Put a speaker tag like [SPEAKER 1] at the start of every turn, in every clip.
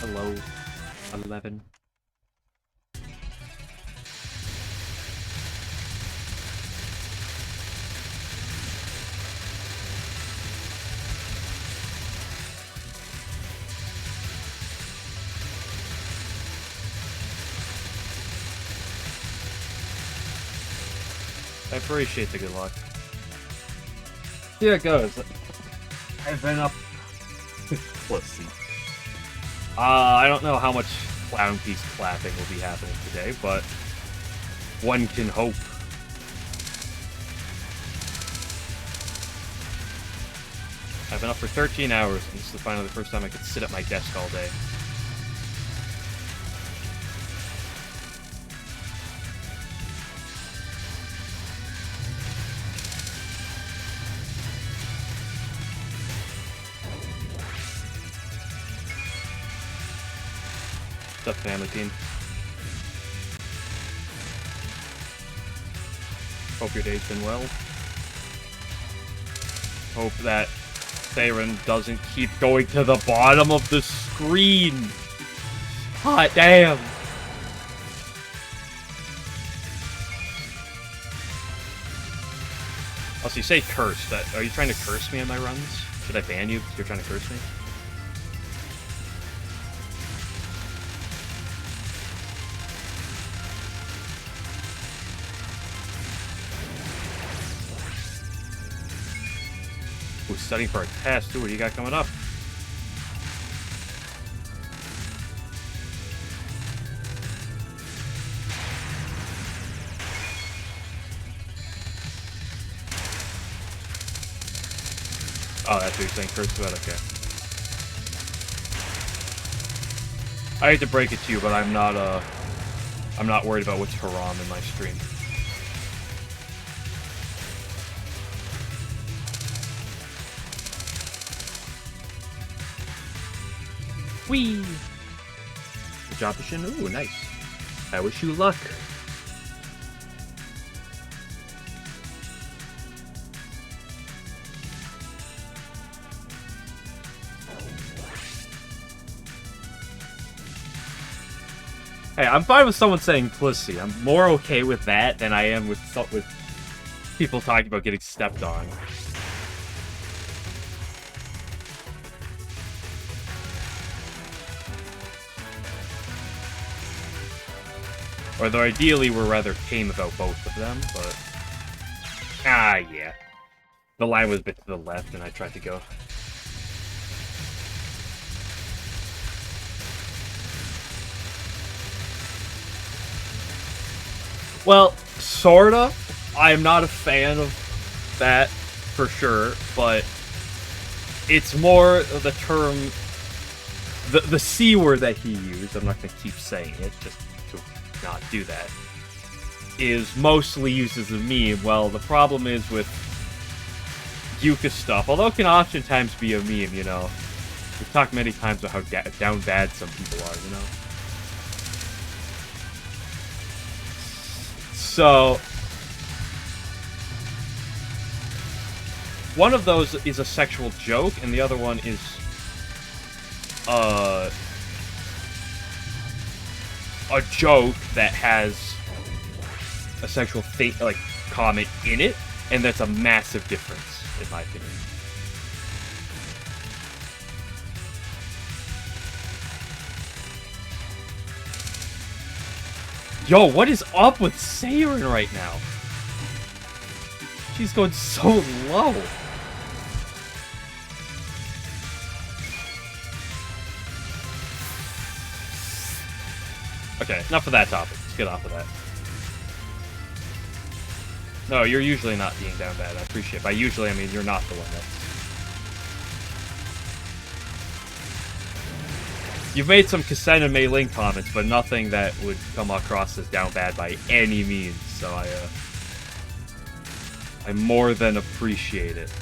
[SPEAKER 1] Hello, 11. I appreciate the good luck. Here it goes. I've been up. Let's see. I don't know how much clown piece clapping will be happening today, but one can hope. I've been up for 13 hours, and this is finally the first time I could sit at my desk all day. What's up, family team? Hope your day's been well. Hope that Theron doesn't keep going to the bottom of the screen. Hot damn! Also, you say curse. Are you trying to curse me in my runs? Should I ban you because you're trying to curse me? Ooh, studying for a test. Ooh, what do you got coming up? Oh, that's what you're saying, curse about. Okay. I hate to break it to you, but I'm not worried about what's haram in my stream. Whee! Good job, Shin. Ooh, nice. I wish you luck. Hey, I'm fine with someone saying pussy. I'm more okay with that than I am with people talking about getting stepped on. Although ideally we're rather tame about both of them, but... yeah. The line was a bit to the left and I tried to go. Well, sorta. I'm not a fan of that, for sure, but it's more the term... The C word that he used, I'm not gonna keep saying it, just to not do that, is mostly used as a meme. Well, the problem is with Yuka stuff, although it can oftentimes be a meme, you know. We've talked many times about how down bad some people are, you know. So, one of those is a sexual joke, and the other one is a joke that has a sexual thing, like, comment in it, and that's a massive difference, in my opinion. Yo, what is up with Saren right now? She's going so low. Okay, enough of that topic. Let's get off of that. No, you're usually not being down bad. I appreciate it. By usually, I mean you're not the one that... You've made some Kasena Mei Ling comments, but nothing that would come across as down bad by any means, so I more than appreciate it.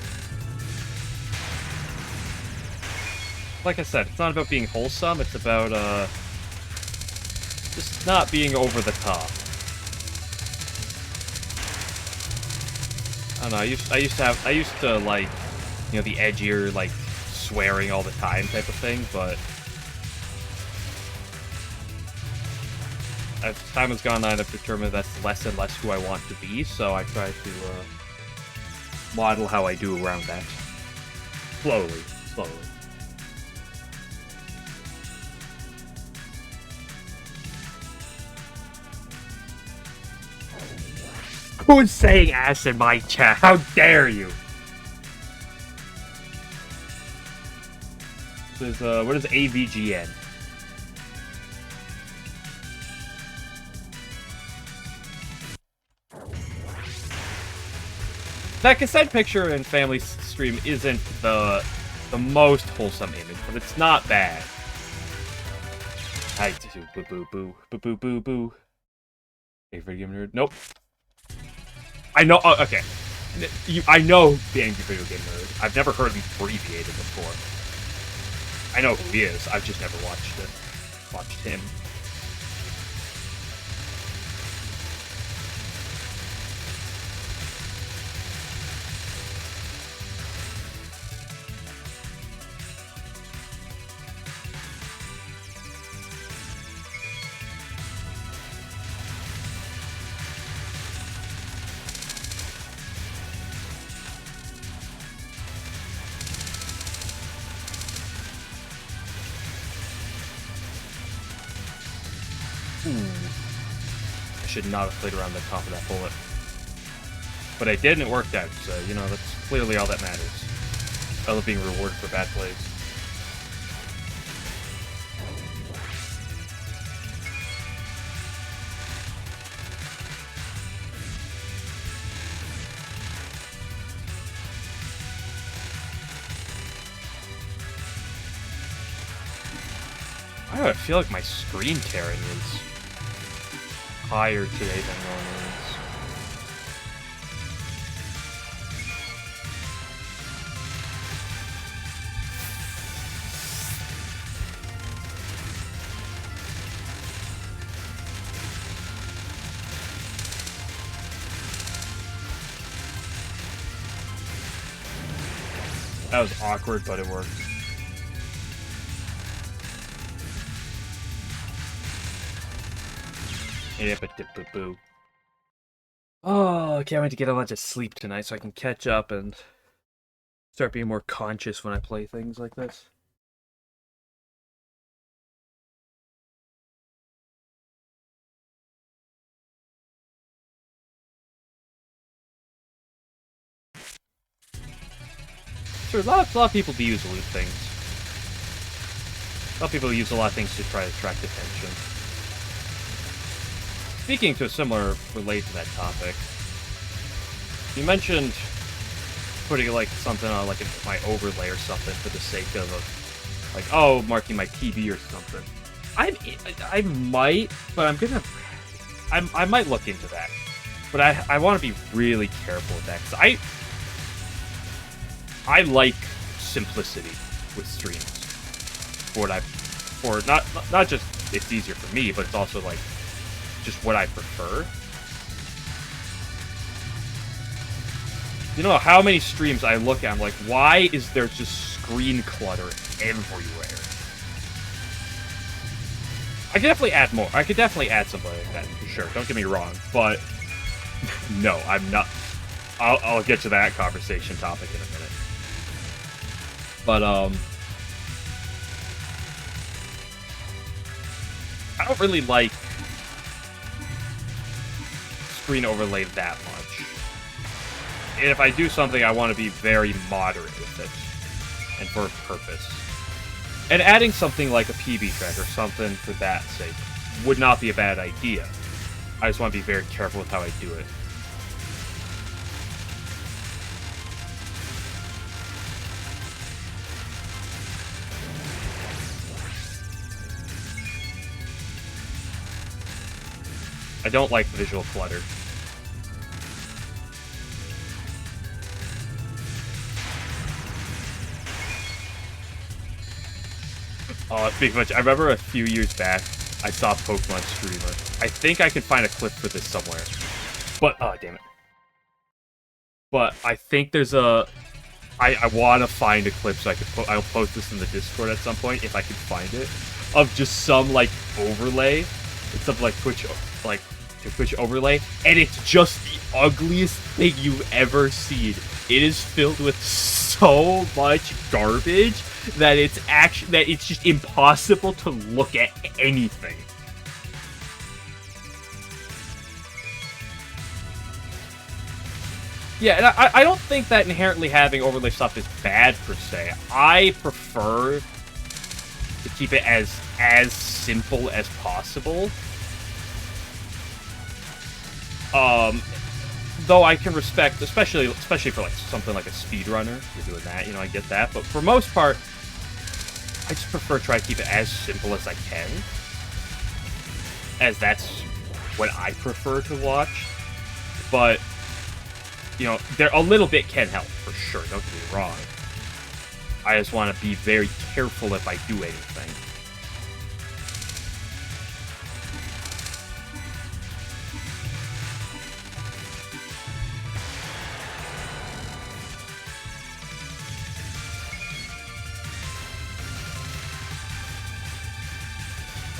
[SPEAKER 1] Like I said, it's not about being wholesome, it's about, just not being over the top. I don't know, I used to like, you know, the edgier, like, swearing all the time type of thing, but as time has gone on, I've determined that's less and less who I want to be, so I try to model how I do around that. Slowly. Who's saying ass in my chat? How dare you? There's, what is AVGN? That cassette picture in family stream isn't the most wholesome image, but it's not bad. I do boo boo boo boo boo boo boo. Angry Video Game Nerd. Nope. I know. Oh, okay. I know the Angry Video Game Nerd. I've never heard him abbreviated before. I know who he is. I've just never watched it. Watched him. I should not have played around the top of that bullet. But I did and it worked out, so, you know, that's clearly all that matters. Other being rewarded for bad plays. I feel like my screen tearing is higher today than normal is. That was awkward, but it worked. Boo. Oh, I can't wait to get a bunch of sleep tonight so I can catch up and start being more conscious when I play things like this. Sure, a lot of people do use loot things. A lot of people use a lot of things to try to attract attention. Speaking to a similar relate to that topic, you mentioned putting like something on like my overlay or something for the sake of like, oh, marking my TV or something. I might, but I might look into that. But I want to be really careful with that because I like simplicity with streams. For not just it's easier for me, but it's also like just what I prefer. You know how many streams I look at, I'm like, why is there just screen clutter everywhere? I could definitely add more. I could definitely add something like that, for sure. Don't get me wrong, but no, I'm not. I'll get to that conversation topic in a minute. But, I don't really like screen overlay that much. And if I do something, I want to be very moderate with it. And for a purpose. And adding something like a PB track or something for that sake would not be a bad idea. I just want to be very careful with how I do it. I don't like visual clutter. Oh, speaking of which, I remember a few years back, I saw a Pokemon streamer. I think I can find a clip for this somewhere. But, oh, damn it. But I think there's a... I want to find a clip so I can I'll post this in the Discord at some point, if I can find it, of just some, like, overlay stuff like Twitch, like the Twitch overlay, and it's just the ugliest thing you've ever seen. It is filled with so much garbage that it's just impossible to look at anything. Yeah, and I don't think that inherently having overlay stuff is bad per se. I prefer to keep it as simple as possible. Though I can respect, especially for like something like a speedrunner, you're doing that, you know, I get that. But for most part, I just prefer to try to keep it as simple as I can, as that's what I prefer to watch. But you know, a little bit can help for sure. Don't get me wrong. I just want to be very careful if I do anything.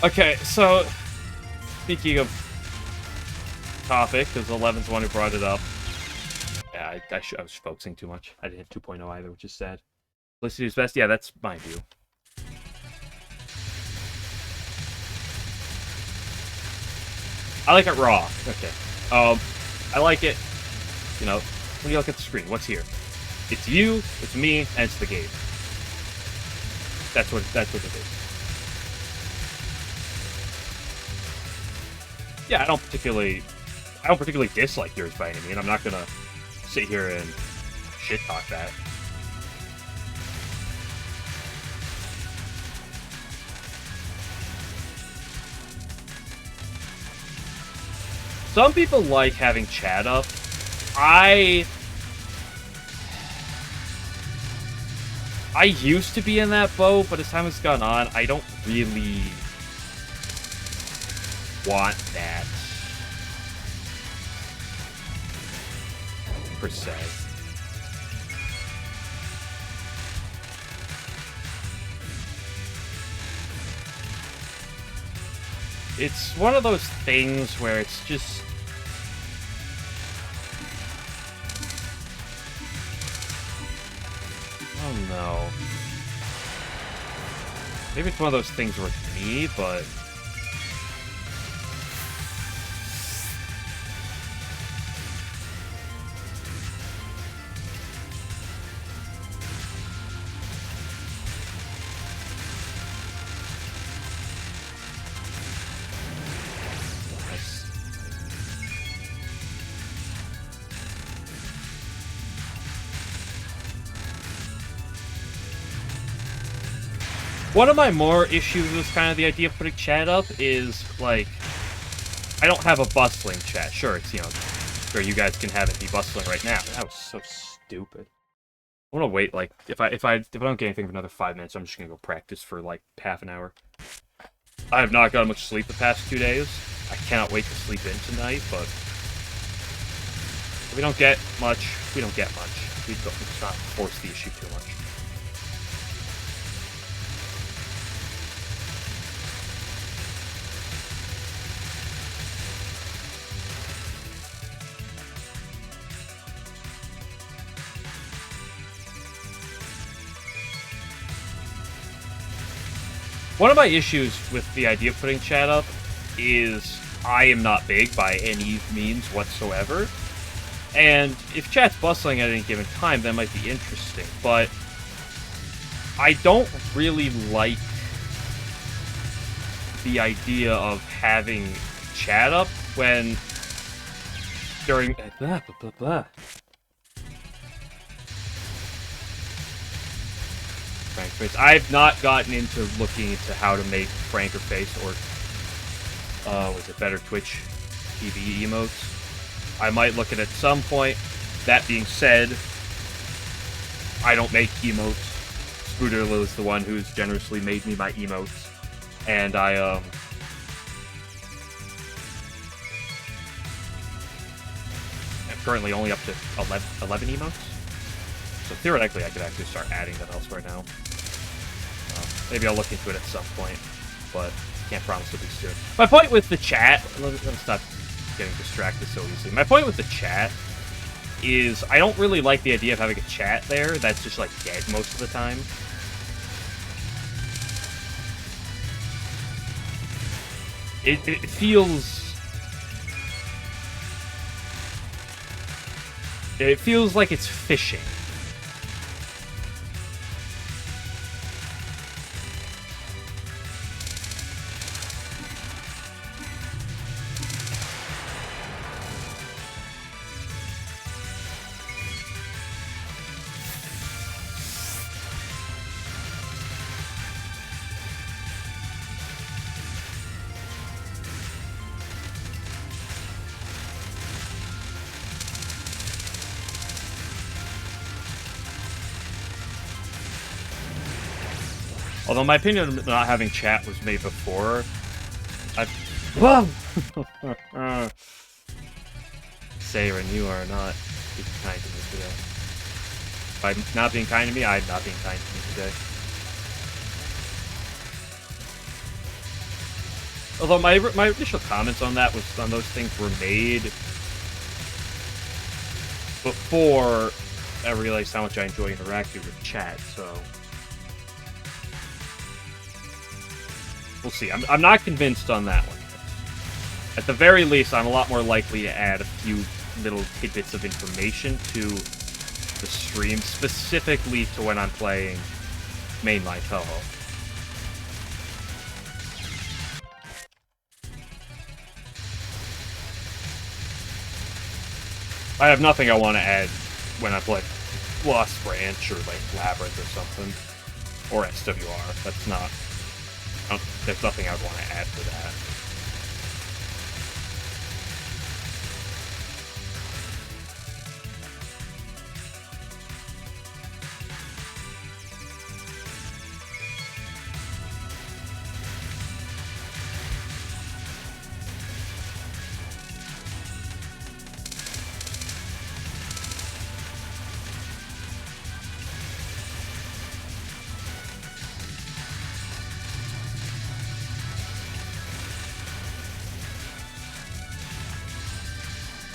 [SPEAKER 1] Okay, so speaking of topic, because 11's the one who brought it up. Yeah, I was focusing too much. I didn't hit 2.0 either, which is sad. Felicity's best? Yeah, that's my view. I like it raw. Okay. I like it, you know, when you look at the screen, what's here? It's you, it's me, and it's the game. That's what it is. Yeah, I don't particularly dislike yours by any means. I'm not gonna sit here and shit talk that. Some people like having chat up. I used to be in that boat, but as time has gone on, I don't really want that per se. It's one of those things where it's just oh no. Maybe it's one of those things where it's me, but one of my more issues with kind of the idea of putting chat up is, like, I don't have a bustling chat. Sure, it's, you know, sure you guys can have it be bustling right now. That was so stupid. I want to wait, like, if I don't get anything for another 5 minutes, I'm just going to go practice for, like, half an hour. I have not gotten much sleep the past 2 days. I cannot wait to sleep in tonight, but if we don't get much, we don't get much. Let's not force the issue too much. One of my issues with the idea of putting chat up is I am not big by any means whatsoever. And if chat's bustling at any given time, that might be interesting. But I don't really like the idea of having chat up when during Frank face. I've not gotten into looking into how to make Franker face or was it better Twitch TV emotes. I might look at it at some point. That being said, I don't make emotes. Spooderlo is the one who's generously made me my emotes, and I'm currently only up to 11 emotes. So theoretically, I could actually start adding that elsewhere now. Maybe I'll look into it at some point. but can't promise it'll be soon. My point with the chat... Let me stop getting distracted so easily. My point with the chat is I don't really like the idea of having a chat there that's just, like, dead most of the time. It feels... It feels like it's fishing. Although my opinion of not having chat was made before, Whoa! Saren, you are not being kind to me today. By not being kind to me, I'm not being kind to me today. Although my initial comments on that on those things were made before I realized how much I enjoy interacting with chat, so... We'll see. I'm not convinced on that one. At the very least, I'm a lot more likely to add a few little tidbits of information to the stream, specifically to when I'm playing mainline Touhou. I have nothing I want to add when I play Lost Branch or like Labyrinth or something. Or SWR. That's not... There's nothing I would want to add to that.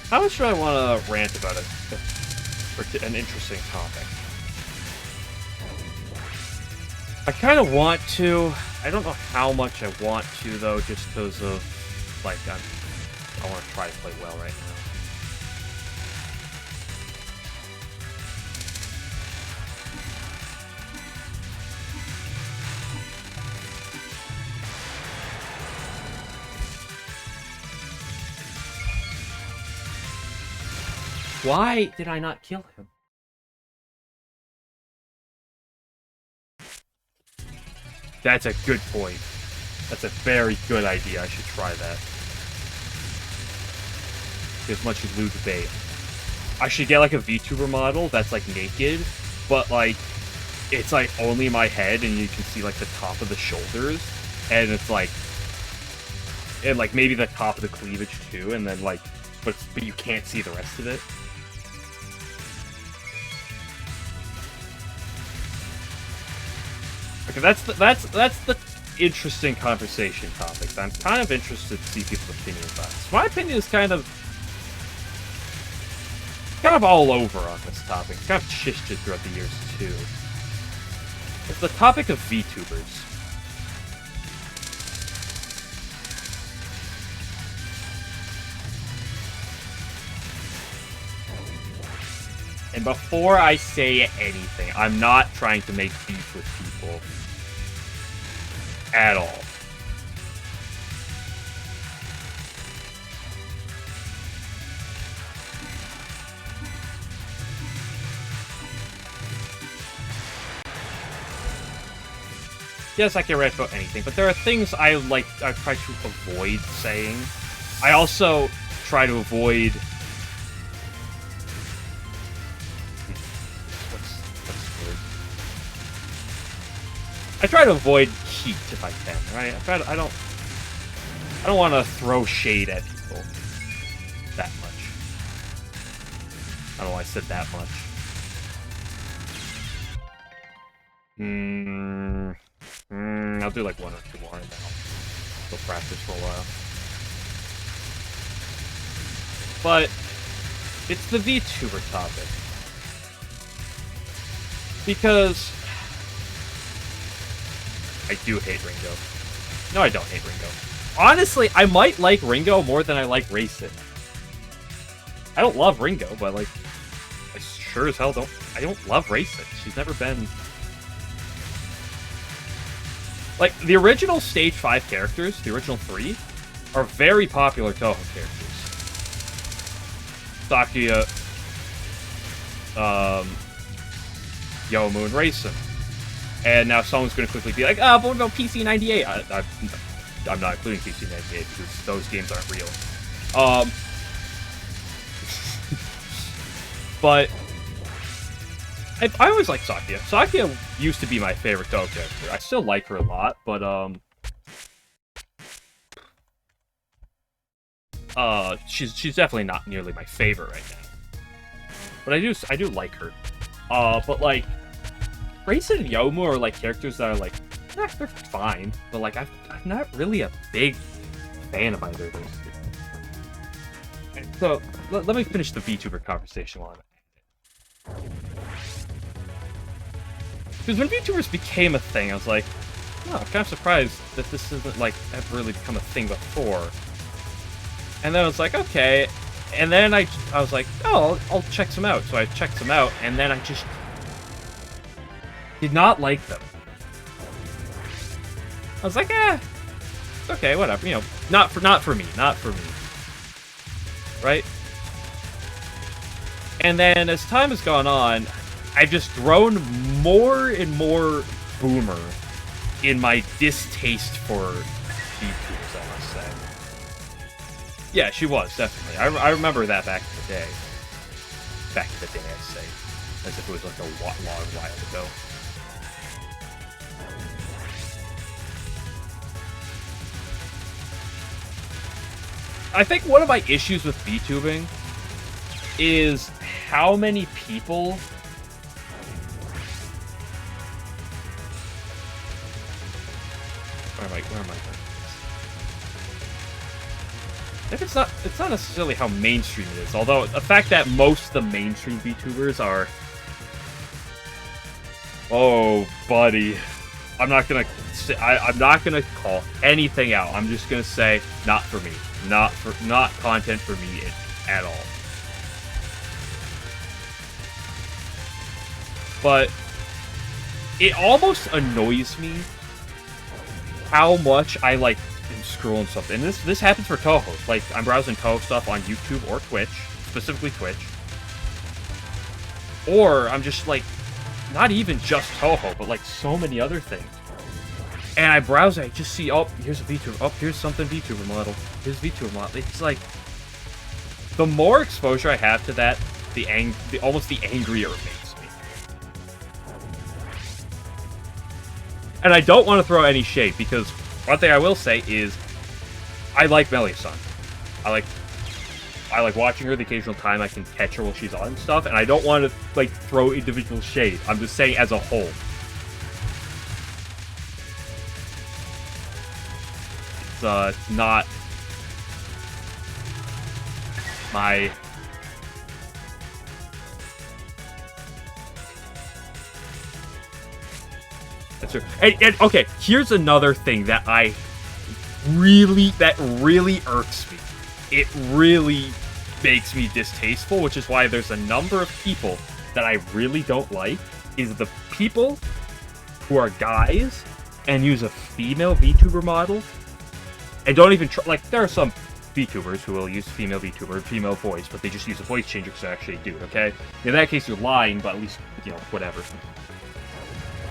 [SPEAKER 1] How much do I want to rant about an interesting topic? I kind of want to. I don't know how much I want to, though, just because of, like, I want to try to play well right now. Why did I not kill him? That's a good point. That's a very good idea. I should try that. As much as loot bait. I should get like a VTuber model that's like naked, but like it's like only my head and you can see like the top of the shoulders, and it's like, and like maybe the top of the cleavage too, and then like, but you can't see the rest of it. Okay, that's the interesting conversation topics. I'm kind of interested to see people's opinions on this. My opinion is kind of all over on this topic. It's kind of shifted throughout the years too. It's the topic of VTubers. And before I say anything, I'm not trying to make beef with people. At all. Yes, I can rant about anything, but there are things I try to avoid saying. I also try to avoid... I try to avoid heat if I can, right? I don't want to throw shade at people that much. I don't know why I said that much. I'll do like one or two more and then still practice for a while. But it's the VTuber topic. Because I do hate Ringo. No, I don't hate Ringo. Honestly, I might like Ringo more than I like Racing. I don't love Ringo, but like, I sure as hell don't. I don't love Racing. She's never been like the original Stage 5 characters. The original 3 are very popular Touhou characters. Sakuya, Yomu, and Racing. And now someone's going to quickly be like, but what about PC98? I'm not including PC98 because those games aren't real. But I always liked Sakuya. Sakuya used to be my favorite Touhou character. I still like her a lot, but she's definitely not nearly my favorite right now. But I do like her. But like Racing and Yomu are like characters that are like, they're fine, but like I'm not really a big fan of either of those two. And so let me finish the VTuber conversation while I'm at it. Because when VTubers became a thing, I was like, oh, I'm kind of surprised that this isn't like ever really become a thing before. And then I was like, okay. And then I was like, oh, I'll check some out. So I checked some out, and then I just did not like them. I was like, okay, whatever. You know, not for me. Right? And then as time has gone on, I've just grown more and more boomer in my distaste for VTubers, I must say. Yeah, she was, definitely. I remember that back in the day. Back in the day, I say. As if it was like a long while ago. I think one of my issues with VTubing is how many people where am I going? I think it's not necessarily how mainstream it is, although the fact that most of the mainstream VTubers are, oh buddy, I'm not gonna call anything out. I'm just gonna say not for me. Not content for me at all. But it almost annoys me how much I like am scrolling stuff. And this happens for Touhou. Like I'm browsing Touhou stuff on YouTube or Twitch, specifically Twitch. Or I'm just like, not even just Touhou, but like so many other things. And I browse, I just see, oh, here's a VTuber. Oh, here's something VTuber model. Here's VTuber model. It's like, the more exposure I have to that, almost the angrier it makes me. And I don't want to throw any shade, because one thing I will say is, I like Melia-san. I like watching her the occasional time I can catch her while she's on stuff, and I don't want to, like, throw individual shade. I'm just saying as a whole. It's not my... That's true. And okay, here's another thing that really irks me. It really makes me distasteful, which is why there's a number of people that I really don't like, is the people who are guys and use a female VTuber model and don't even try. Like, there are some VTubers who will use female VTuber, female voice, but they just use a voice changer because they're actually a dude, okay? In that case, you're lying, but at least, you know, whatever.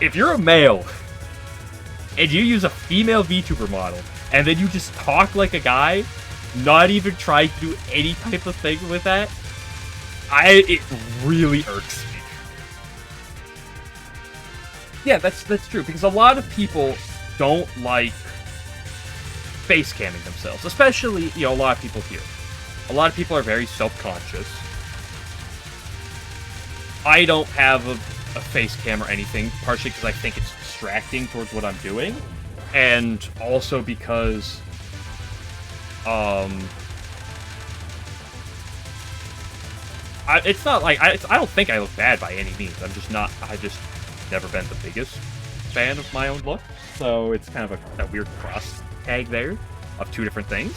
[SPEAKER 1] If you're a male and you use a female VTuber model and then you just talk like a guy, not even try to do any type of thing with that, it really irks me. Yeah, that's true, because a lot of people don't like face camming themselves, especially, you know, a lot of people here. A lot of people are very self-conscious. I don't have a face cam or anything, partially because I think it's distracting towards what I'm doing, and also because Um, it's not like I don't think I look bad by any means. I just never been the biggest fan of my own look, so it's kind of a weird cross tag there of two different things.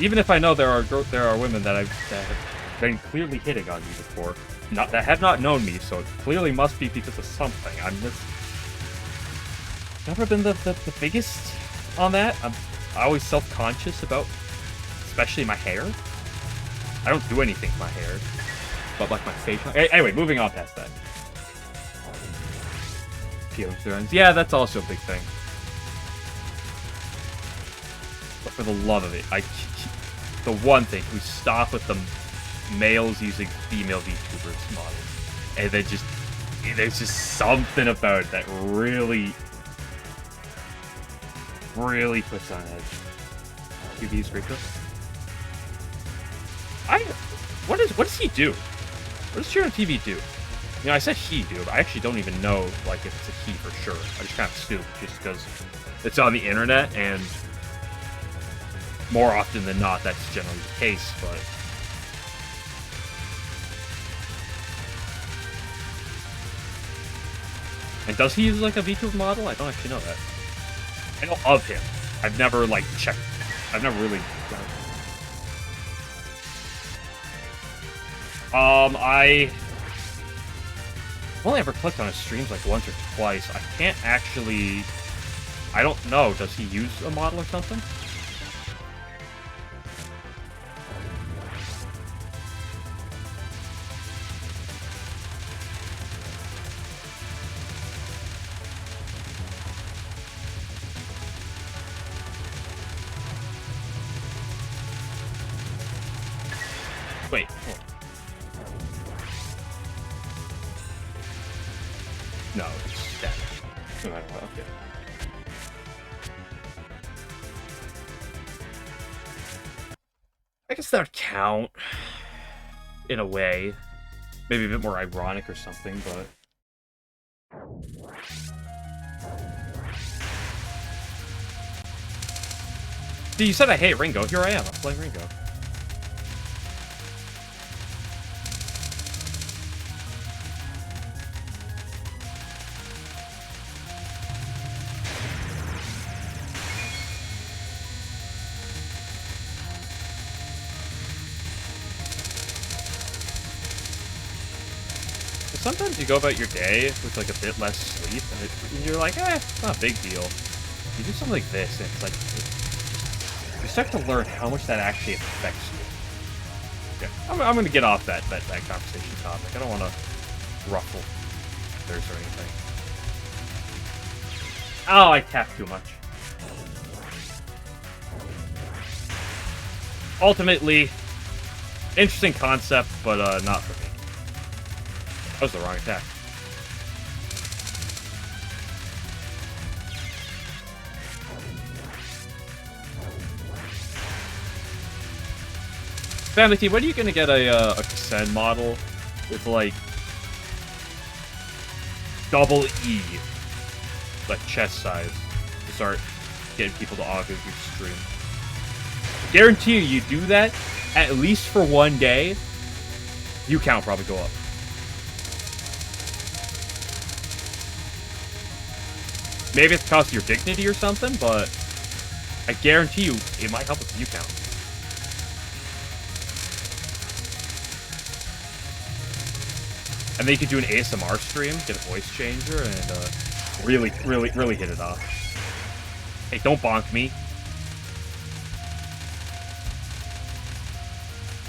[SPEAKER 1] Even if I know there are women that have been clearly hitting on me before, that have not known me, so it clearly must be because of something. I'm just never been the biggest on that. I'm always self-conscious about, especially my hair. I don't do anything to my hair, but like my facial. Anyway, moving on past that. Peeling thorns. Yeah, that's also a big thing. But for the love of it, the one thing, we stop with the males using female VTubers model. And then there's just something about it that really puts on edge. QB's Rico? What does he do? What does Cheer on TV do? You know, I said he do, but I actually don't even know, like, if it's a he for sure. I just kind of assume, just because it's on the internet, and more often than not, that's generally the case, but... And does he use, like, a VTuber model? I don't actually know that. I know of him. I've never, like, checked. I've never really done it. I've only ever clicked on his streams, like, once or twice. I can't actually... I don't know. Does he use a model or something? Wait. Hold on. No, it's dead. No matter what, okay. I guess that would count. In a way. Maybe a bit more ironic or something, but... See, you said I hate Ringo. Here I am. I'm playing Ringo. Sometimes you go about your day with like a bit less sleep, and you're like, it's not a big deal. You do something like this, and it's like you start to learn how much that actually affects you. Yeah, I'm gonna get off that conversation topic. I don't want to ruffle feathers or anything. Oh, I tapped too much. Ultimately, interesting concept, but not for me. That was the wrong attack. Family Team, when are you gonna get a Kasen model with like double E, like chest size, to start getting people to augment your stream? Guarantee you do that at least for one day, view count probably go up. Maybe it's because of your dignity or something, but I guarantee you it might help with view count. And then you could do an ASMR stream, get a voice changer, and really hit it off. Hey, don't bonk me.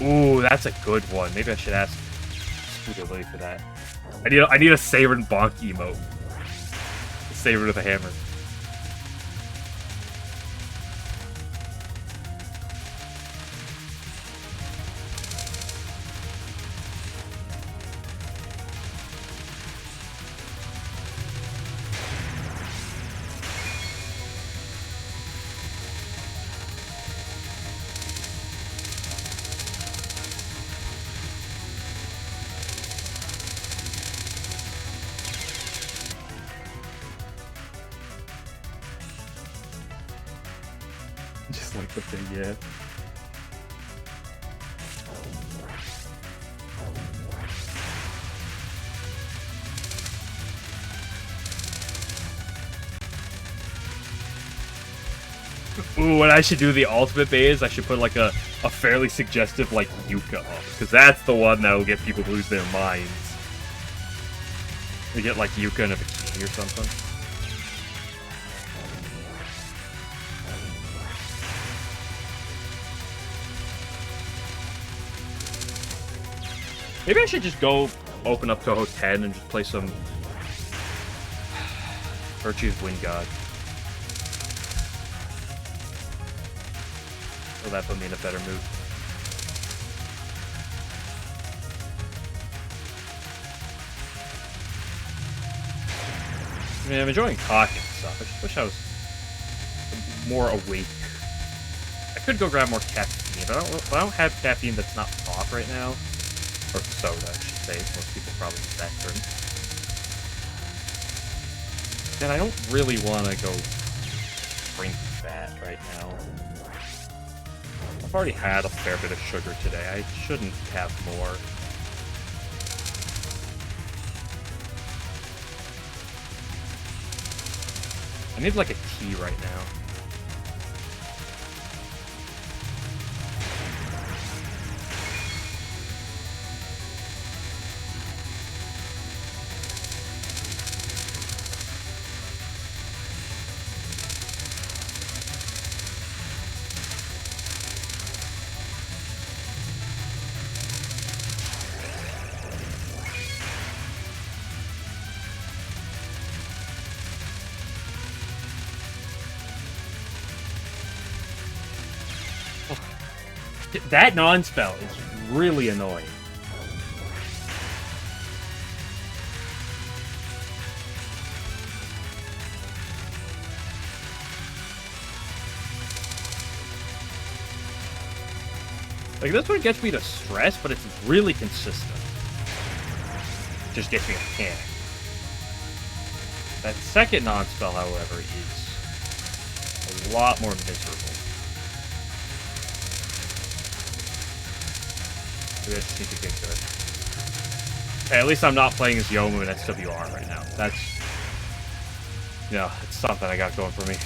[SPEAKER 1] Ooh, that's a good one. Maybe I should ask Scooter for that. I need a saber and bonk emote. Saber with a hammer. like the thing, yeah. Ooh, when I should do the ultimate base, I should put like a fairly suggestive like Yuka up, because that's the one that will get people to lose their minds. We get like Yuka in a bikini or something. Maybe I should just go open up Touhou 10 and just play some Virtue's Wind God. Will that put me in a better mood? I mean, I'm enjoying talking and stuff. I just wish I was more awake. I could go grab more caffeine, but I don't have caffeine that's not off right now. Or soda, I should say. Most people probably use that term. And I don't really want to go drink that right now. I've already had a fair bit of sugar today. I shouldn't have more. I need like a tea right now. That non-spell is really annoying. Like, this one gets me to stress, but it's really consistent. It just gets me to panic. That second non-spell, however, is a lot more miserable. Maybe I just need to get good. Okay, at least I'm not playing as Yomu in SWR right now. That's... yeah, it's something I got going for me.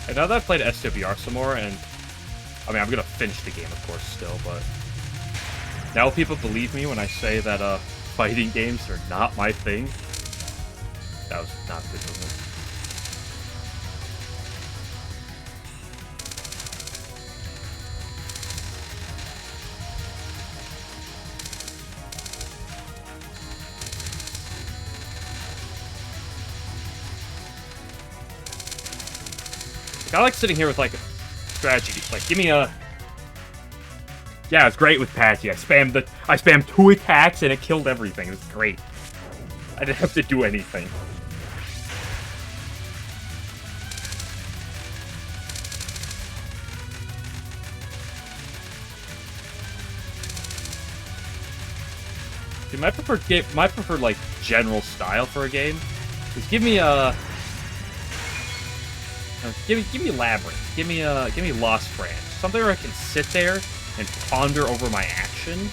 [SPEAKER 1] And now that I've played SWR some more, and... I mean, I'm gonna finish the game, of course, still, but... now people believe me when I say that, fighting games are not my thing. That was not a good movement. Like, I like sitting here with, like, a strategy. Like, give me a... yeah, it's great with Patchy. I spammed 2 attacks and it killed everything. It was great. I didn't have to do anything. See, my preferred like general style for a game is give me a give me Labyrinth, give me Lost Branch, something where I can sit there and ponder over my action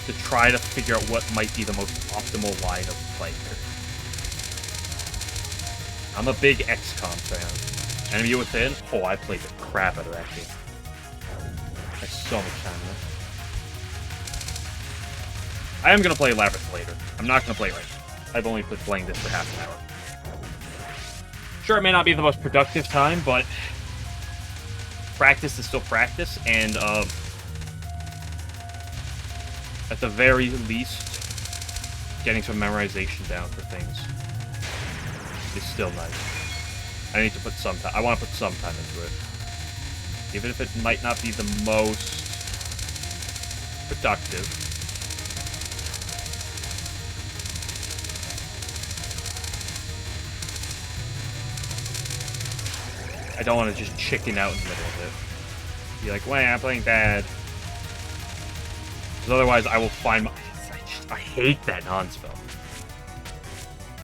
[SPEAKER 1] to try to figure out what might be the most optimal line of play here. I'm a big XCOM fan. Enemy Within? Oh, I played the crap out of that game. I have so much time in it. I am going to play Labyrinth later. I'm not going to play it right now. I've only been playing this for half an hour. Sure, it may not be the most productive time, but practice is still practice, and at the very least, getting some memorization down for things is still nice. I need to put some time. I want to put some time into it. Even if it might not be the most productive. I don't want to just chicken out in the middle of it. Be like, wait, I'm playing bad. Because otherwise I will find my... I hate that non-spell.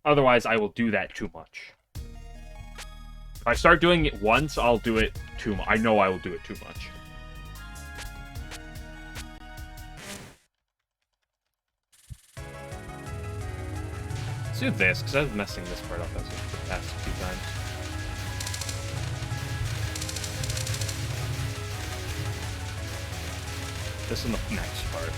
[SPEAKER 1] Otherwise I will do that too much. If I start doing it once, I'll do it too much. I know I will do it too much. Let's do this, because I was messing this part up as the past few times. This in the next part.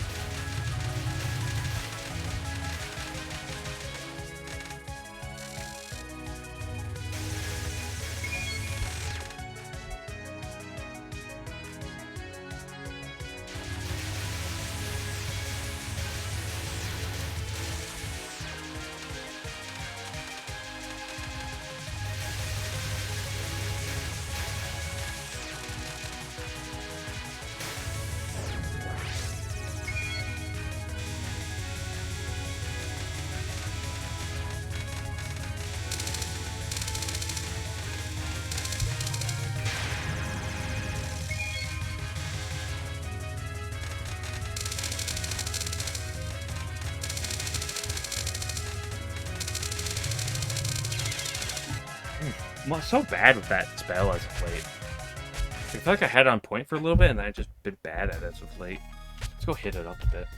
[SPEAKER 1] I'm so bad with that spell as of late. I feel like I had it on point for a little bit, and then I've just been bad at it as of late. Let's go hit it up a bit.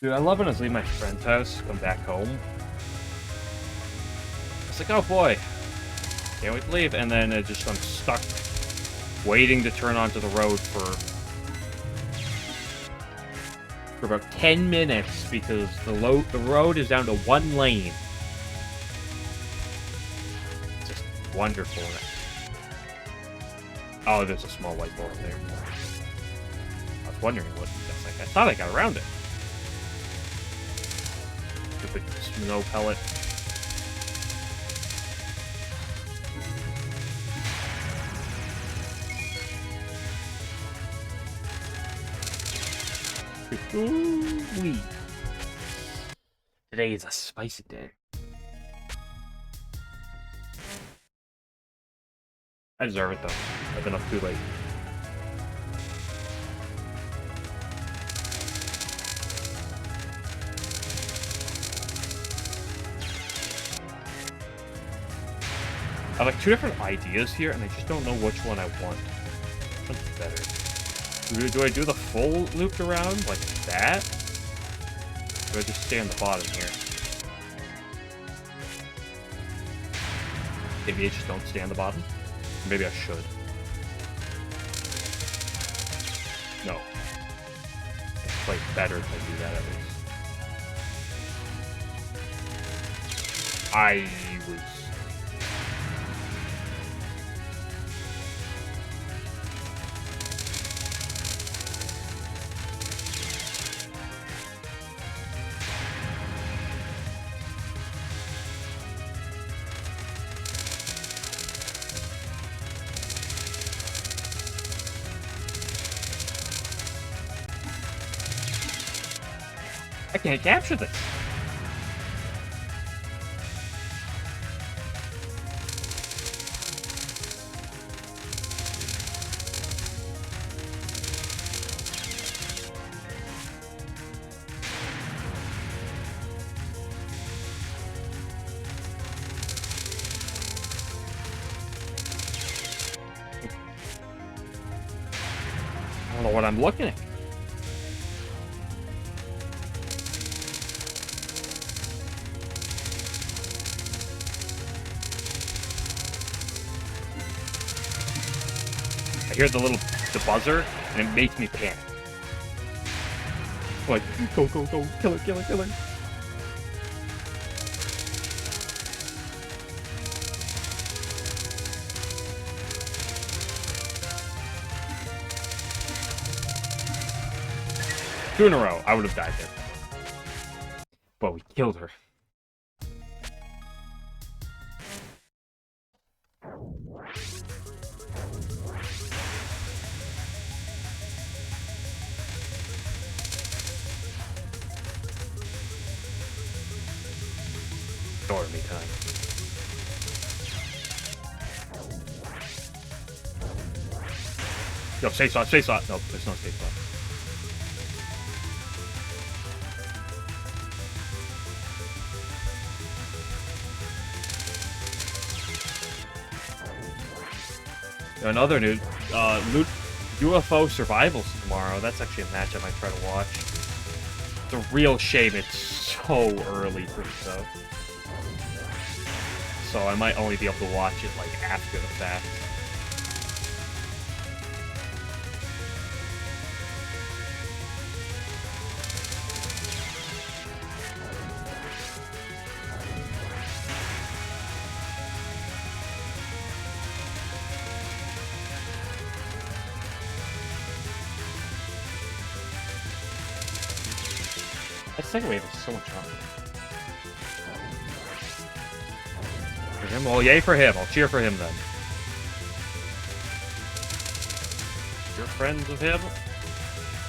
[SPEAKER 1] Dude, I love when I was leaving my friend's house, come back home. It's like, oh boy, can't wait to leave, and then I'm stuck waiting to turn onto the road for about 10 minutes because the road is down to one lane. It's just wonderful. Oh, there's a small white ball there. I was wondering what that's like. I thought I got around it. Stupid snow pellet. Ooh-wee. Today is a spicy day. I deserve it though. I've been up too late. I have like two different ideas here, and I just don't know which one I want. Which one's better? Do I do the full loop around like that? Or do I just stay on the bottom here? Maybe I just don't stay on the bottom? Or maybe I should. No. It's like better if I do that at least. I was... I can't capture this. I don't know what I'm looking at. I hear the buzzer, and it makes me panic. Like, go, go, go, kill her, kill her, kill her. Two in a row, I would have died there. But we killed her. Stormy time. Yo, safe slot, safe slot. No, there's no safe slot. Another new UFO Survivals tomorrow. That's actually a match I might try to watch. It's a real shame it's so early for the show. So I might only be able to watch it like after the fact. That second wave is so much fun. For him? Well, yay for him. I'll cheer for him then. If you're friends with him,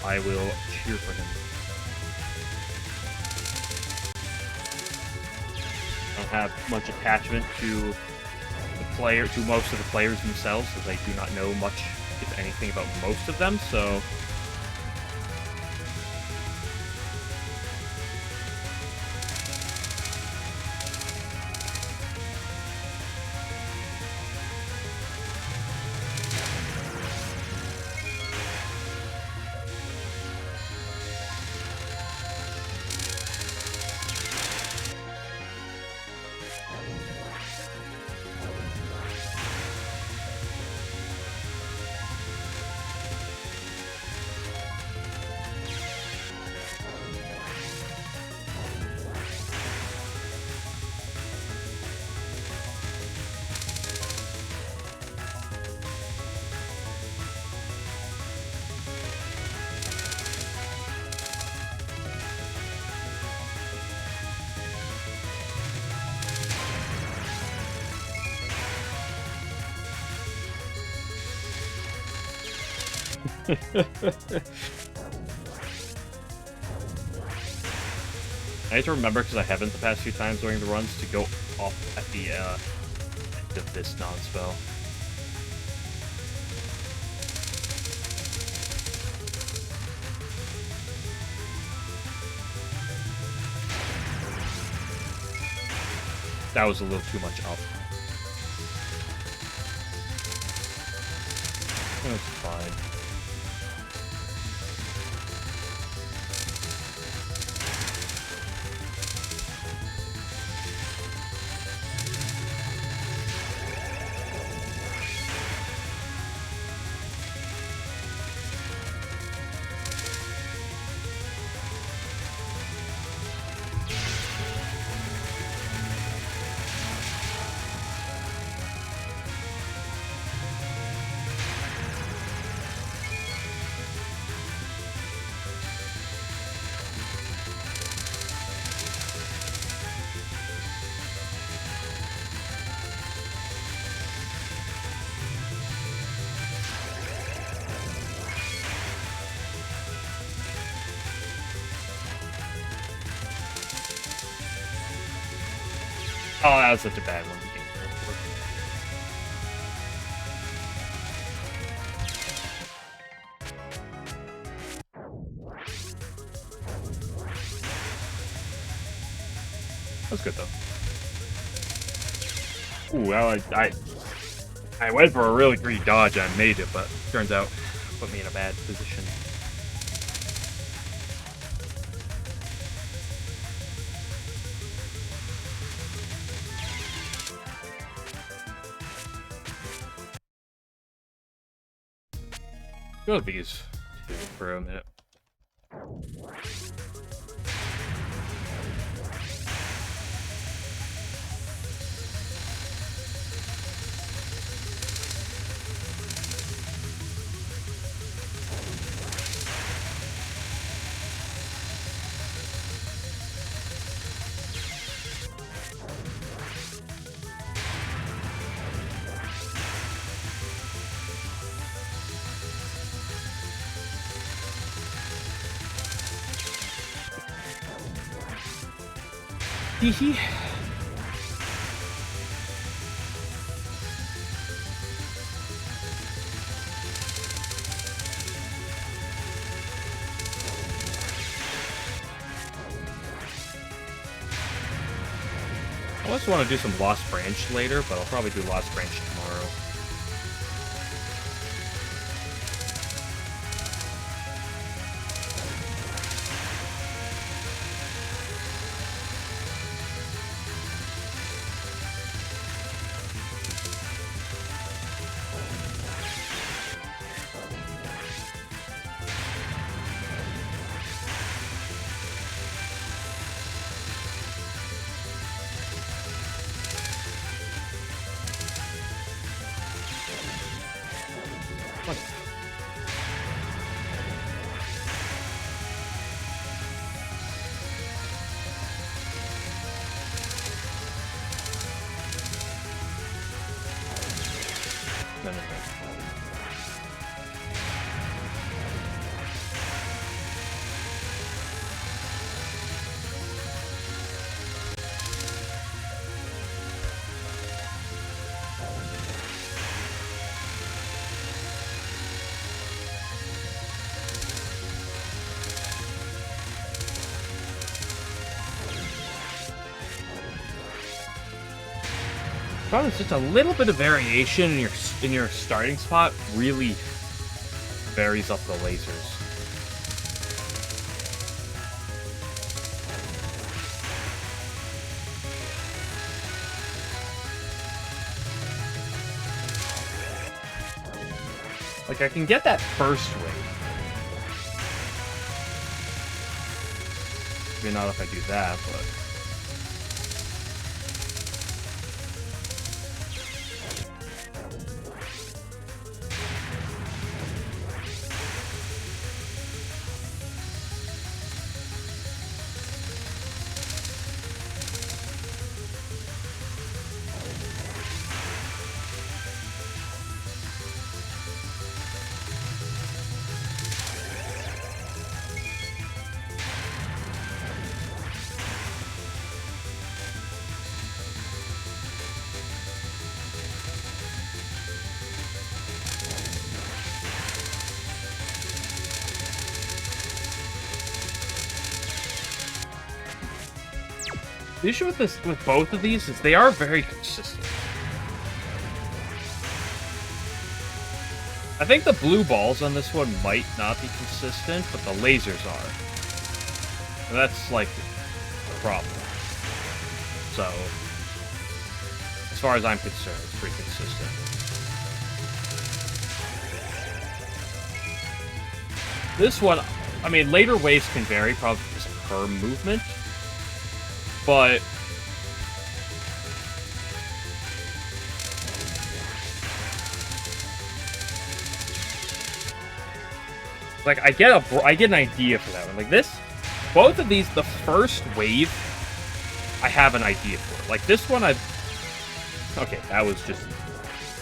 [SPEAKER 1] I will cheer for him. I don't have much attachment to the player, to most of the players themselves, as I do not know much, if anything, about most of them, so... I need to remember, because I haven't the past few times during the runs, to go off at the end of this non-spell. That was a little too much up. That's fine. Oh, that was such a bad one. That was good though. Ooh, well, I went for a really greedy dodge and I made it, but turns out it put me in a bad position. Go with these two for a minute. Hee. I also want to do some Lost Branch later, but I'll probably do Lost Branch tomorrow. Probably just a little bit of variation in your starting spot really varies up the lasers. Like, I can get that first wave. Maybe not if I do that, but... The issue with both of these is they are very consistent. I think the blue balls on this one might not be consistent, but the lasers are. And that's, like, a problem. So, as far as I'm concerned, it's pretty consistent. This one, I mean, later waves can vary, probably just per movement. But like I get an idea for that one. Like this, both of these, the first wave, I have an idea for. Like this one, okay, that was just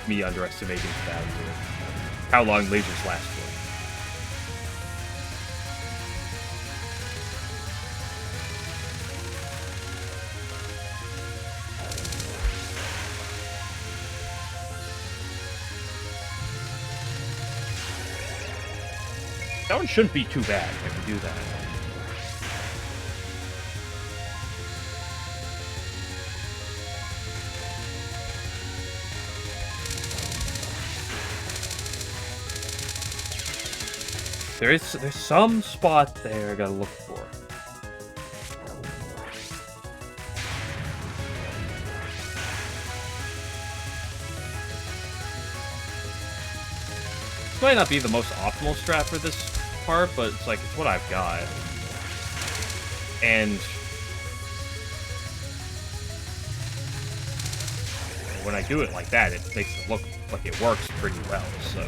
[SPEAKER 1] me underestimating the value of how long lasers last for. That one shouldn't be too bad if I can do that. There's some spot there I gotta look for. This might not be the most optimal strat for this part, but it's like, it's what I've got. And when I do it like that, it makes it look like it works pretty well, so...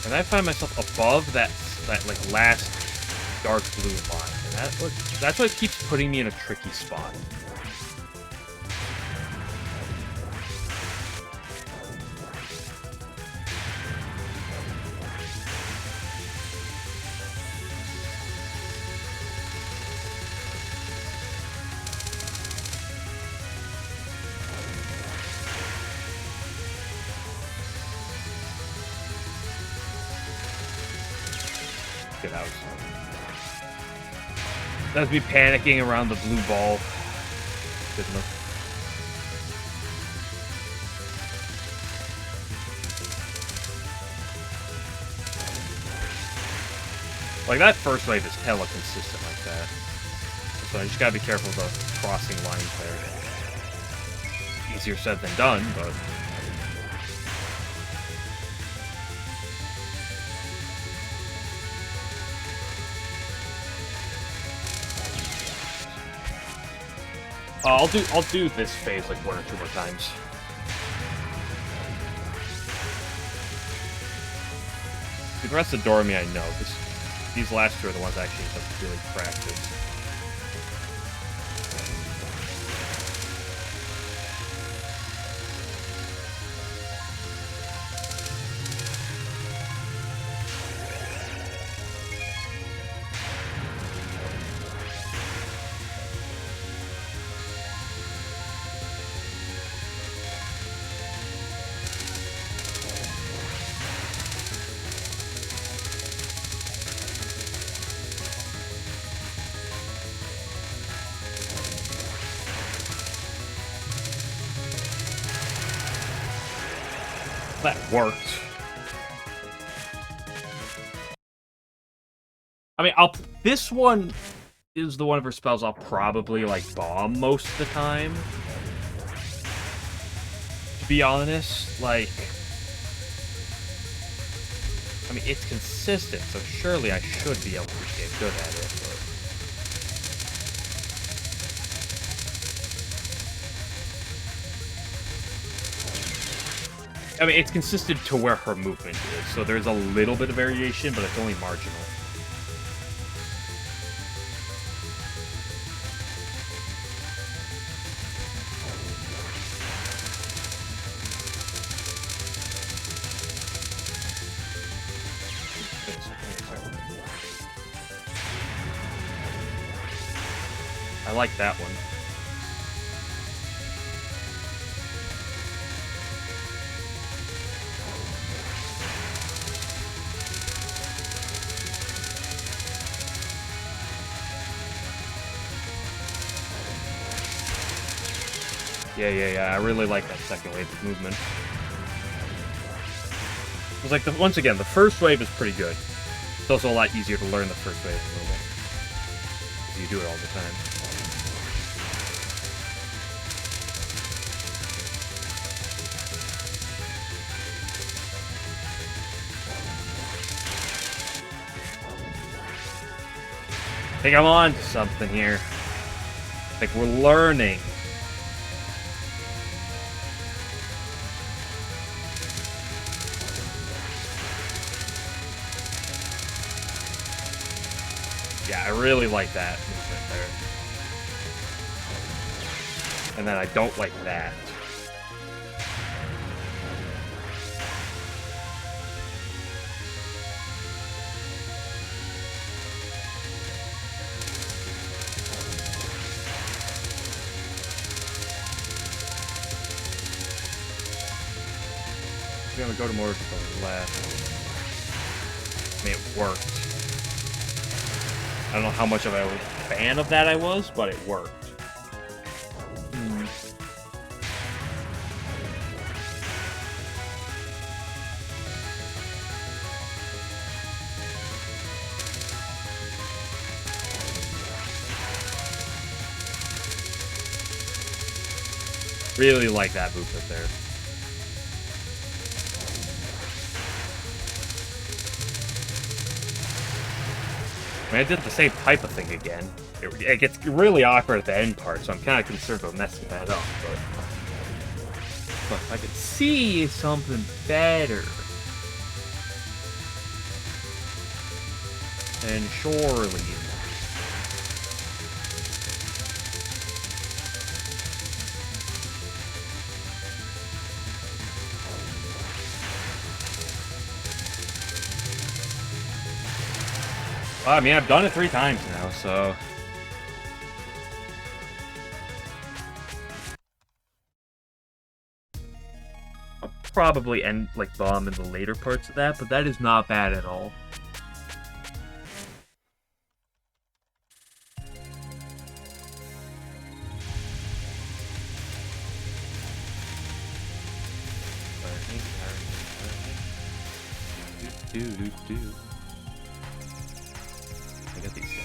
[SPEAKER 1] And I find myself above that like last dark blue line, and that's what keeps putting me in a tricky spot. good. That's me panicking around the blue ball. Good enough. Like, that first wave is hella consistent like that. So I just gotta be careful of the crossing lines there. Easier said than done, but... I'll do this phase like 1 or 2 more times. The rest of Dormy I know. These last 2 are the ones I actually have to really practice. That worked. I mean, this one is the one of her spells I'll probably, like, bomb most of the time. To be honest, like... I mean, it's consistent, so surely I should be able to get good at it, but... I mean, it's consistent to where her movement is, so there's a little bit of variation, but it's only marginal. I like that one. Yeah, I really like that second wave of movement. It's like, once again, the first wave is pretty good. It's also a lot easier to learn the first wave of movement. Because you do it all the time. I think I'm on to something here. Like, we're learning. Yeah, I really like that movement there. And then I don't like that. I'm gonna go to more to the left. I mean, it worked. I don't know how much of a fan of that I was, but it worked. Really like that movement there. I mean, I did the same type of thing again. It gets really awkward at the end part, so I'm kind of concerned about messing that up. But if I could see something better, then surely. Well, I mean, I've done it 3 times now, so... I'll probably end, like, bomb in the later parts of that, but that is not bad at all. I got these guys.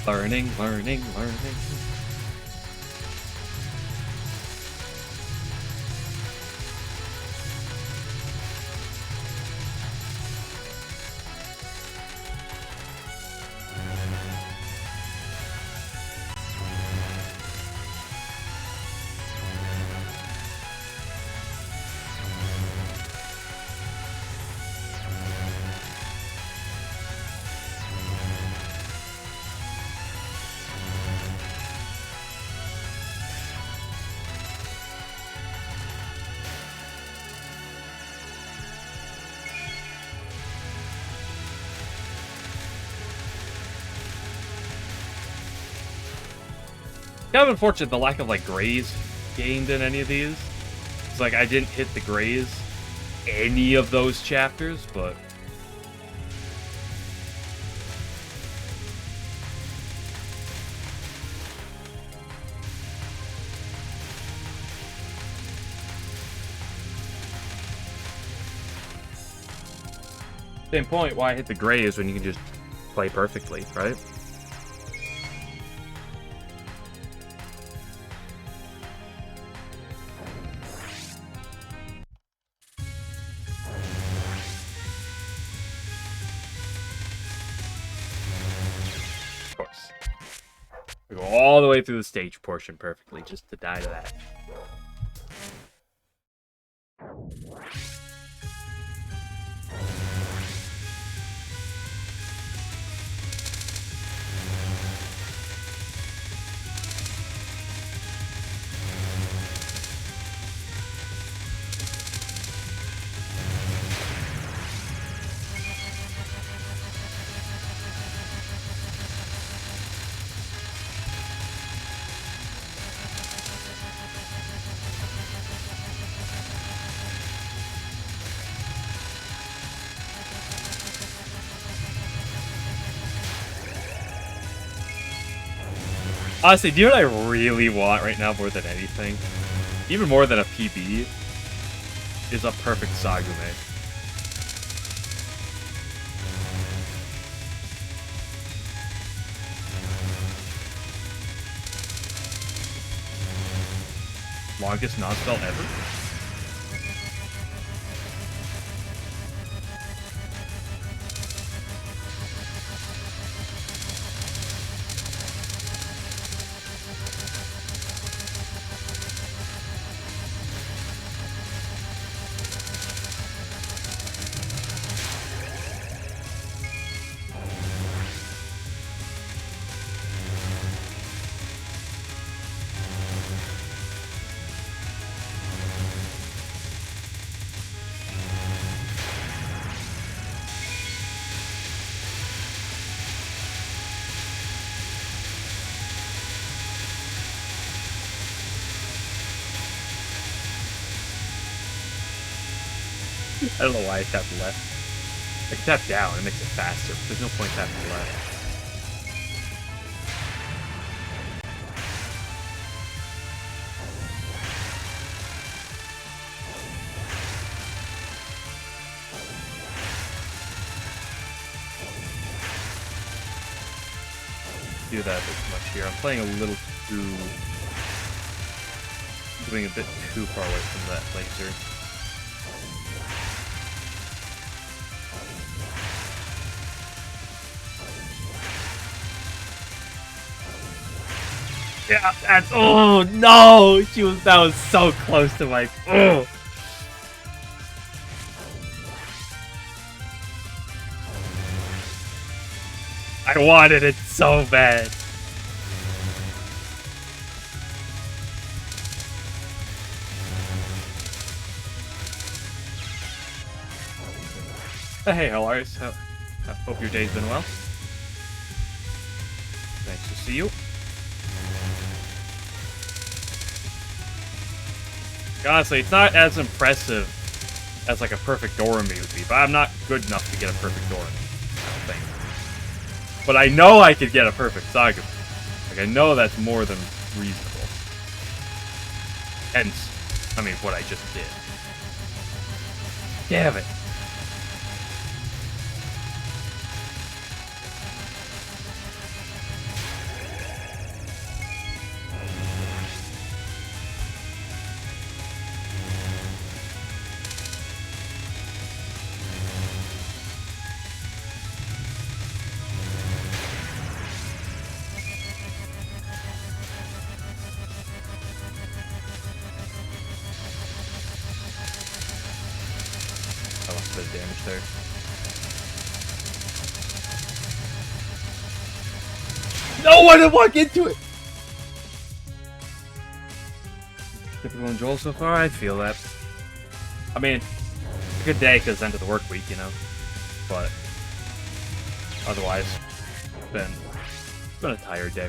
[SPEAKER 1] Learning. Kind of unfortunate the lack of like grays gained in any of these. It's like I didn't hit the grays any of those chapters, but same point, why hit the grays when you can just play perfectly, right? We go all the way through the stage portion perfectly just to die to that. Honestly, do you know what I really want right now more than anything? Even more than a PB, is a perfect Sagume. Longest non-spell ever? I don't know why I tapped left. I can tap down, it makes it faster, but there's no point tapping left. do that as much here. I'm playing a little too... Doing a bit too far away from that laser. Yeah, that's... Oh, no! That was so close to my... Oh! I wanted it so bad. Hey, how are you? I hope your day's been well. Nice to see you. Honestly, it's not as impressive as like a perfect Dorami would be, but I'm not good enough to get a perfect Dorami, I don't think. But I know I could get a perfect Saga. Like, I know that's more than reasonable. Hence, I mean, what I just did. Damn it. Damage there. No, I didn't walk into it! Typical in Joel so far, I feel that. I mean, a good day because it's the end of the work week, you know? But otherwise, it's been a tired day.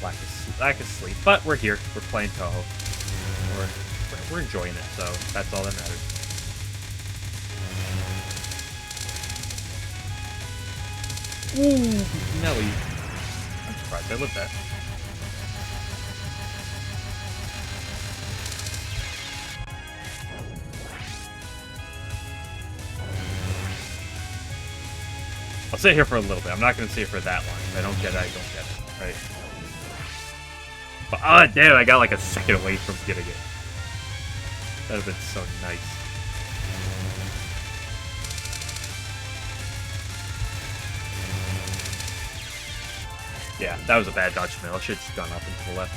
[SPEAKER 1] Lack of sleep. But we're here. We're playing Touhou. We're enjoying it, so that's all that matters. Ooh, Nelly. I'm surprised I lived that. I'll sit here for a little bit. I'm not going to sit here for that long. If I don't get it, I don't get it. Right? But, oh, damn, I got like a second away from getting it. That would have been so nice. Yeah, that was a bad dodge mill. I should have just gone up and to the left.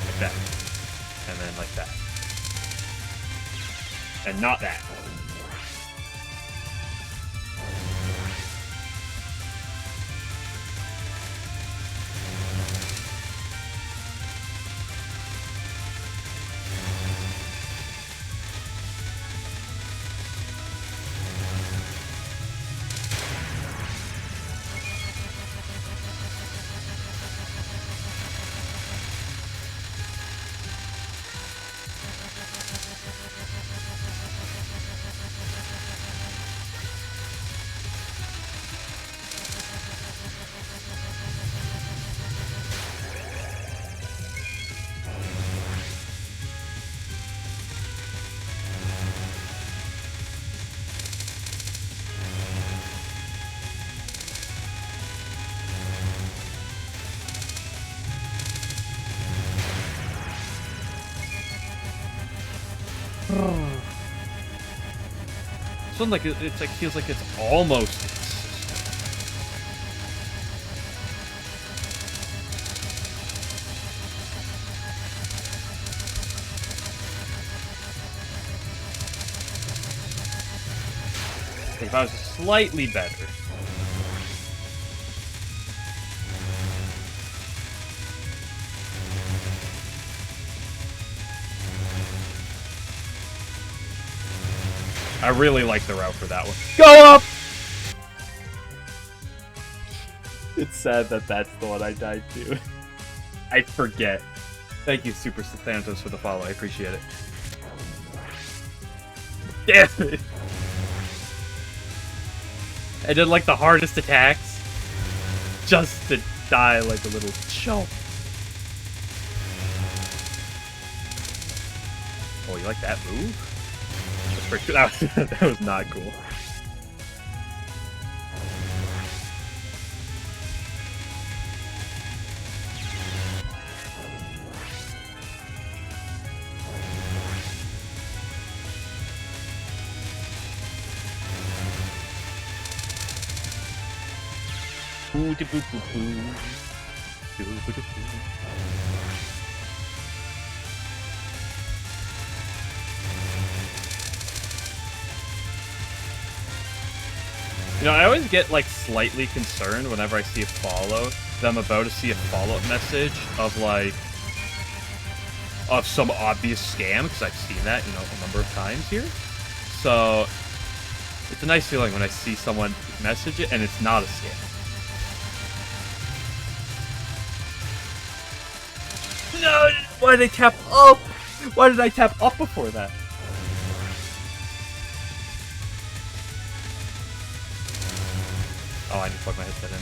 [SPEAKER 1] Like that. And then like that. And not that. This one, like, it's like feels like it's almost. If I was slightly better. I really like the route for that one. Go up! It's sad that that's the one I died to. I forget. Thank you, Super Santos, for the follow. I appreciate it. Damn it! I did like the hardest attacks just to die like a little chump. You like that move? That's pretty cool. That was not cool. You know, I always get, like, slightly concerned whenever I see a follow, that I'm about to see a follow-up message of, like, of some obvious scam, because I've seen that, you know, a number of times here. So, it's a nice feeling when I see someone message it and it's not a scam. No! Why did they tap up? Why did I tap up before that? Oh, I need to plug my headset in.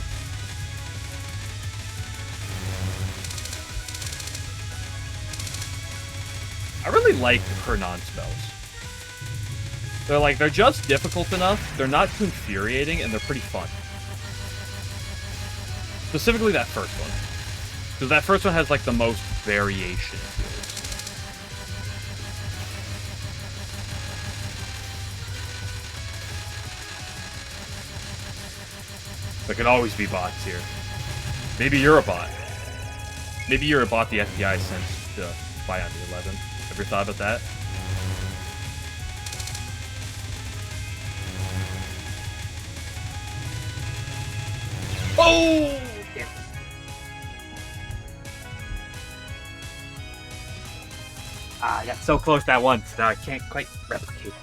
[SPEAKER 1] I really like her non-spells. They're just difficult enough, they're not too infuriating, and they're pretty fun. Specifically that first one. Because that first one has, like, the most variation, it feels. There could always be bots here. Maybe you're a bot. Maybe you're a bot the FBI sent to buy on the 11. Ever thought about that? Oh! Damn. Ah, I got so close that once. Now I can't quite replicate it.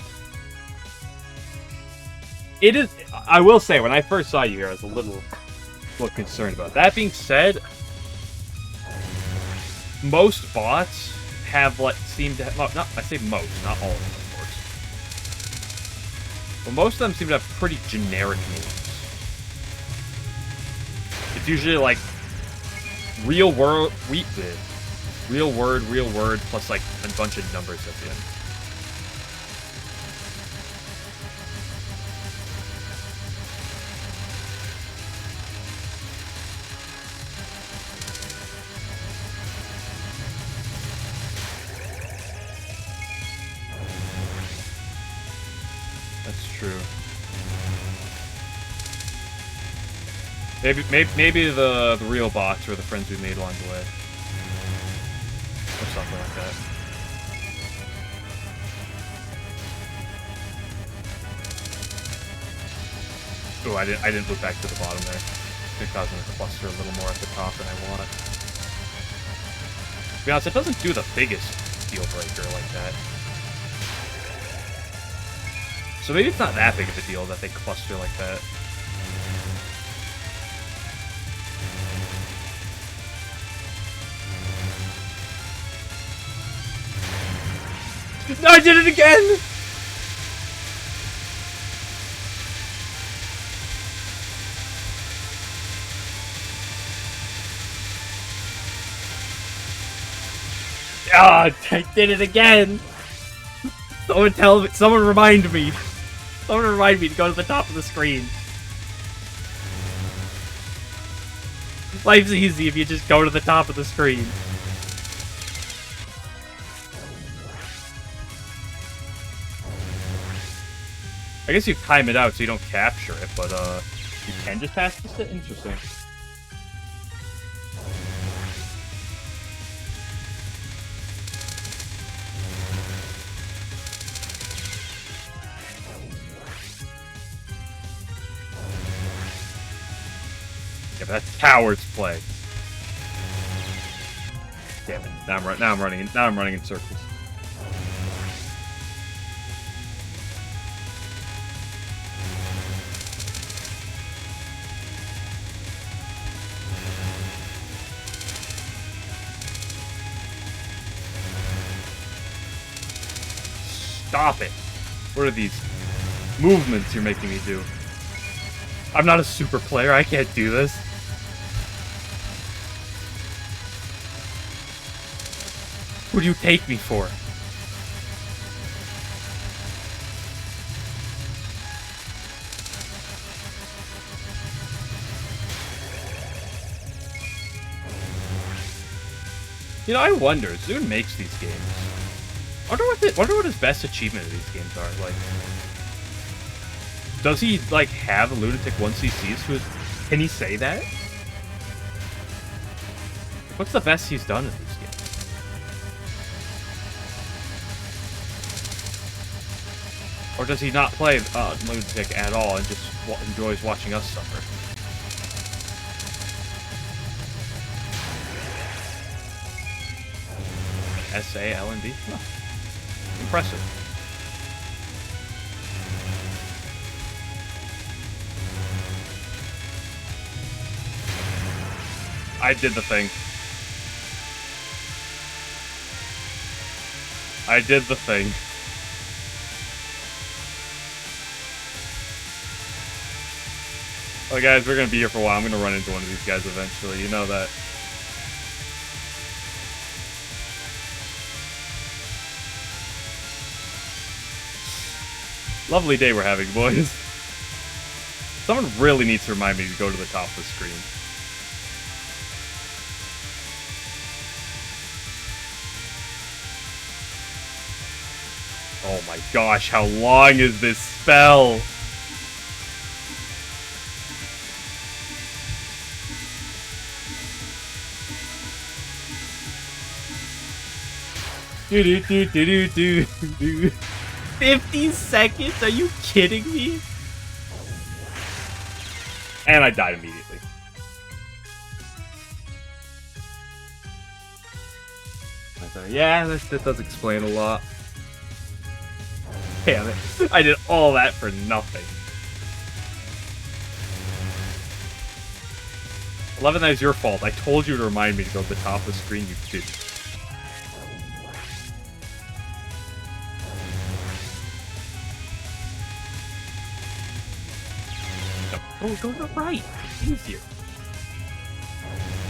[SPEAKER 1] It is. I will say, when I first saw you here, I was a little concerned about it. That being said, most bots have what seem to have. Well, not I say most, not all of them, of course. But most of them seem to have pretty generic names. It's usually like real word, real word, plus like a bunch of numbers at the end. True. Maybe the real bots are the friends we made along the way, or something like that. Oh, I didn't look back to the bottom there. It's causing it to cluster a little more at the top than I want. To be honest, it doesn't do the biggest deal breaker like that. So maybe it's not that big of a deal that they cluster like that. No, I did it again! Ah, I did it again! Someone tell me, someone remind me. Someone remind me to go to the top of the screen. Life's easy if you just go to the top of the screen. I guess you time it out so you don't capture it, but you can just pass this. Interesting. Yeah, but that's coward's play. Damn it! Now I'm running in circles. Stop it! What are these movements you're making me do? I'm not a super player. I can't do this. Who do you take me for? You know, I wonder. Zune makes these games. Wonder what his best achievement of these games are. Like, does he like have a Lunatic 1ccs to his? Can he say that? What's the best he's done in these games? Or does he not play Lunatic at all and just enjoys watching us suffer? S-A-L-N-D? Huh. Impressive. I did the thing. I did the thing. Well, guys, we're gonna be here for a while. I'm gonna run into one of these guys eventually. You know that. Lovely day we're having, boys. Someone really needs to remind me to go to the top of the screen. Oh my gosh, how long is this spell? Do do do do do do. 50 seconds? Are you kidding me? And I died immediately. I thought, yeah, that does explain a lot. Damn it. I did all that for nothing. 11, that is your fault. I told you to remind me to go to the top of the screen. You didn't. Go to the right. It's easier.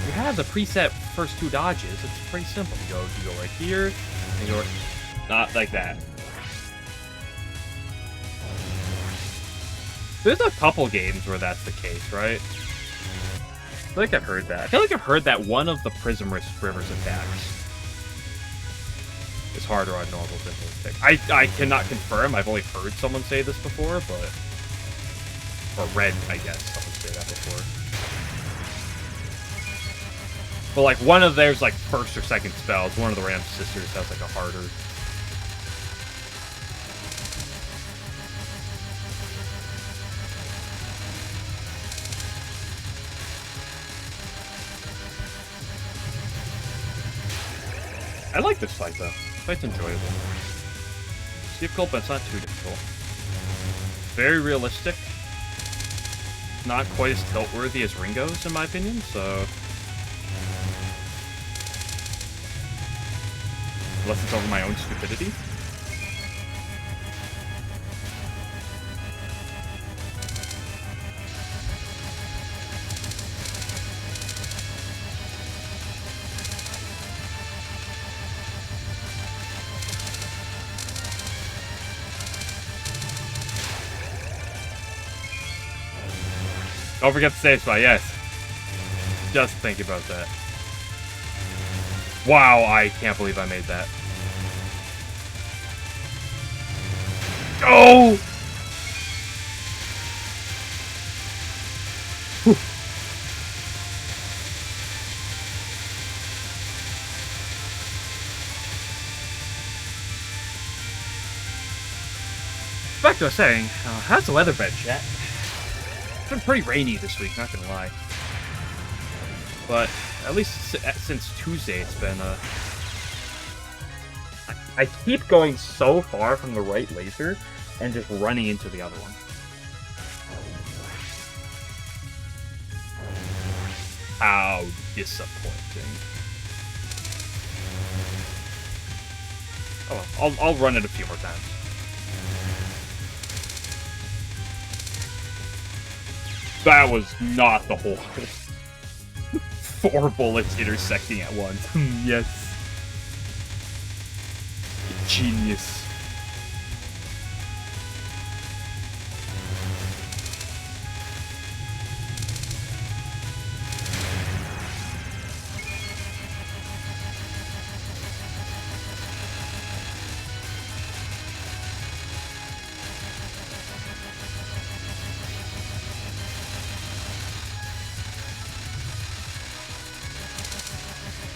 [SPEAKER 1] You have the preset first two dodges. It's pretty simple. You go right here, and you go right... Not like that. There's a couple games where that's the case, right? I feel like I've heard that. I feel like I've heard that one of the Prism Rivers attacks is harder on normal than Lunatic. I cannot confirm. I've only heard someone say this before, but... Or read, I guess. Someone said that before. But, like, one of theirs, like, first or second spells, one of the Ram Sisters has, like, a harder... I like this fight, though. This fight's enjoyable. It's difficult, but it's not too difficult. Very realistic. Not quite as tilt-worthy as Ringo's, in my opinion, so... Unless it's over my own stupidity. Don't forget the save spot, yes. Just think about that. Wow, I can't believe I made that. Oh! Whew. Back to what I was saying, how's the weather been, chat? It's been pretty rainy this week, not gonna lie. But at least since Tuesday, it's been I keep going so far from the right laser and just running into the other one. How disappointing. Oh well, I'll run it a few more times. That was not the whole 4 bullets intersecting at once. Yes. Genius.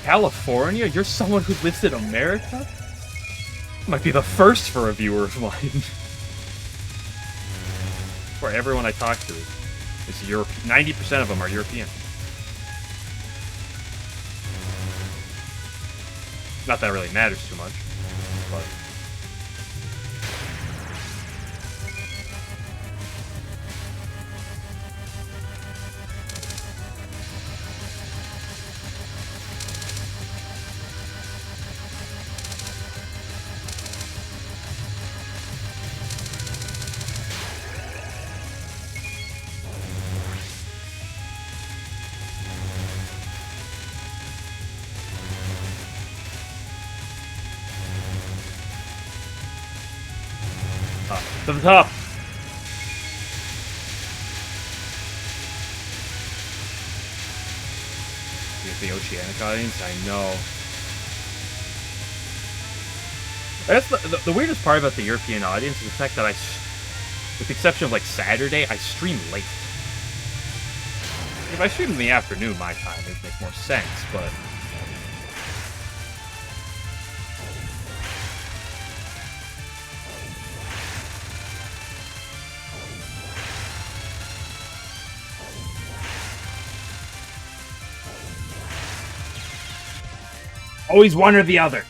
[SPEAKER 1] California? You're someone who lives in America? Might be the first for a viewer of mine. For everyone I talk to is Europe. 90% of them are European. Not that it really matters too much, but... to the top! Here's the Oceanic audience, I know. That's the weirdest part about the European audience is the fact that with the exception of like Saturday, I stream late. If I stream in the afternoon, my time, it'd make more sense, but... Always one or the other.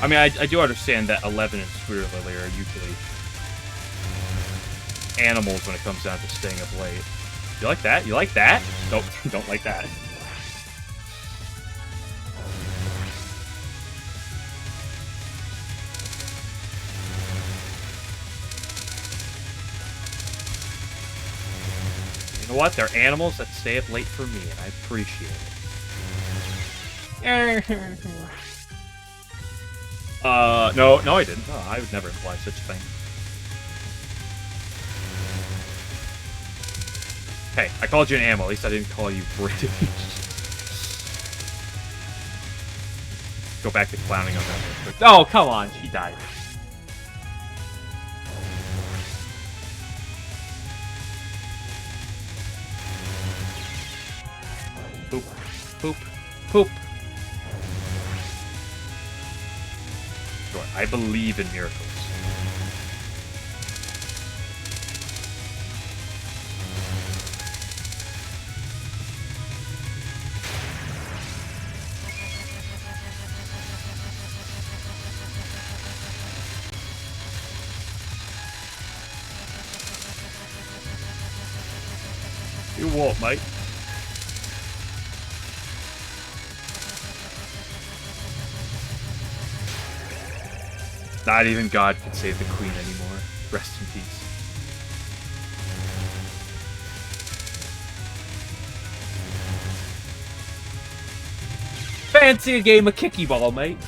[SPEAKER 1] I mean, I do understand that 11 and Scooter Lily are usually animals when it comes down to staying up late. You like that? You like that? Nope, don't like that. You know what? They're animals that stay up late for me, and I appreciate it. No, I didn't. Oh, I would never imply such a thing. Hey, I called you an animal. At least I didn't call you British. Go back to clowning on that. Oh, come on. She died. Poop. Poop. Poop. Sure, I believe in miracles. You won't, mate. Not even God can save the Queen anymore. Rest in peace. Fancy a game of kicky ball, mate.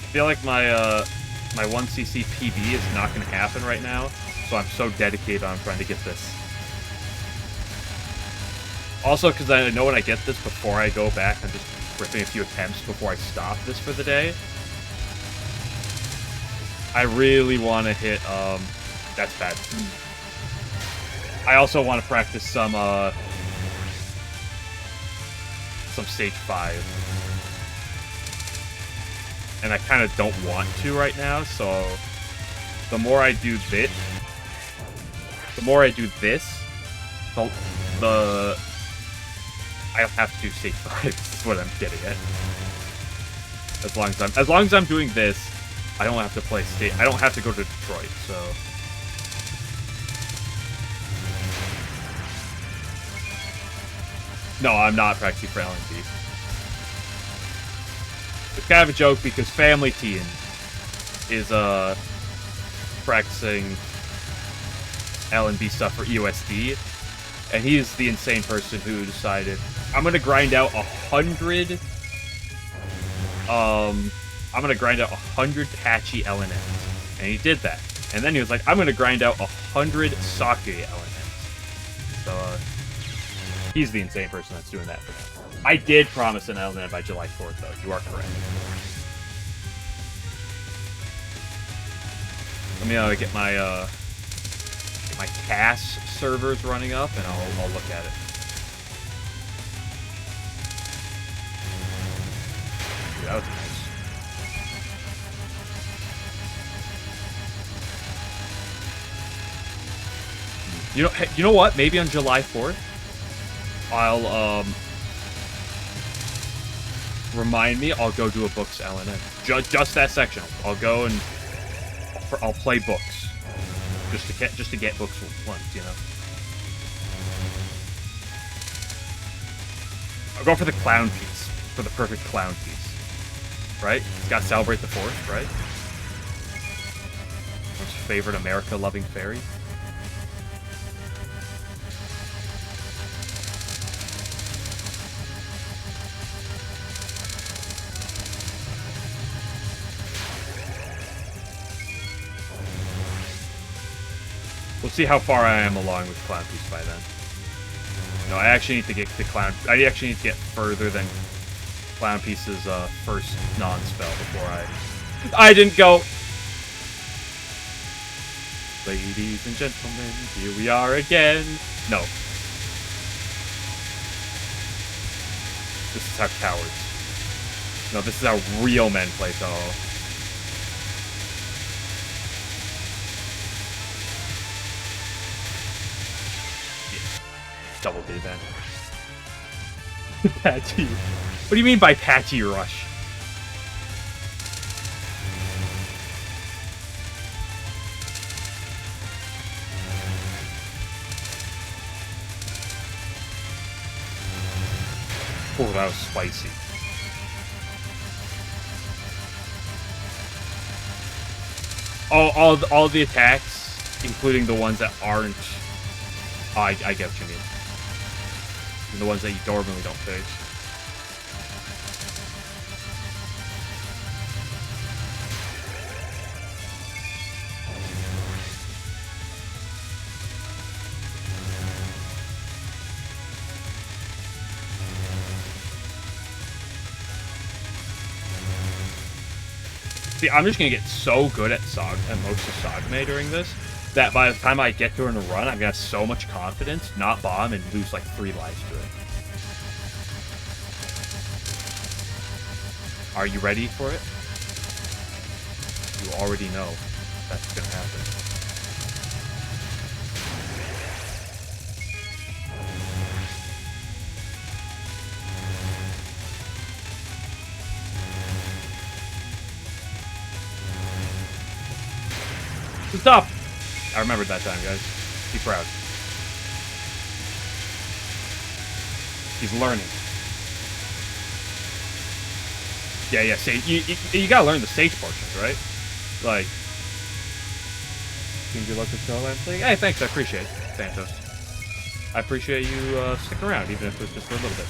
[SPEAKER 1] I feel like my 1cc PB is not going to happen right now, so I'm so dedicated on trying to get this. Also, because I know when I get this before I go back, I'm just ripping a few attempts before I stop this for the day. I really want to hit, that's bad. I also want to practice some stage 5. And I kind of don't want to right now, so the more I do this, I don't have to do stage 5. This is what I'm getting at. As long as I'm doing this, I don't have to play state. I don't have to go to Detroit, so. No, I'm not practicing for LNB. It's kind of a joke because Family Teen is practicing LNB stuff for EUSD, and he's the insane person who decided I'm gonna grind out 100. I'm gonna grind out 100 patchy LNMs, and he did that. And then he was like, I'm gonna grind out 100 Sakuya LNMs. So he's the insane person that's doing that for now. I did promise an LNet by July 4th, though. You are correct. Let me get my CAS servers running up, and I'll look at it. Dude, that was nice. You know what? Maybe on July 4th, I'll remind me. I'll go do a books LNN. Just that section. I'll go and I'll play books, just to get books once, you know. I'll go for the clown piece, for the perfect clown piece, right? It's got to celebrate the 4th, right? Most favorite America-loving fairy. We'll see how far I am along with Clown Piece by then. No, I actually need to get the Clown... I actually need to get further than Clown Piece's first non-spell before I didn't go... Ladies and gentlemen, here we are again. No. This is how cowards... No, this is how real men play Touhou. Double did that. Patchy. What do you mean by patchy rush? Oh, that was spicy. All the attacks, including the ones that aren't... Oh, I get what you mean. And the ones that you normally don't face. See, I'm just gonna get so good at most of Sagame during this that by the time I get to her in a run, I'm gonna have so much confidence, not bomb, and lose like 3 lives to it. Are you ready for it? You already know that's gonna happen. Stop! I remembered that time, guys. Be proud. He's learning. Yeah, you gotta learn the stage portions, right? Like, can you look at Showland? Like, hey, thanks, I appreciate it, Santos. I appreciate you sticking around, even if it's just for a little bit.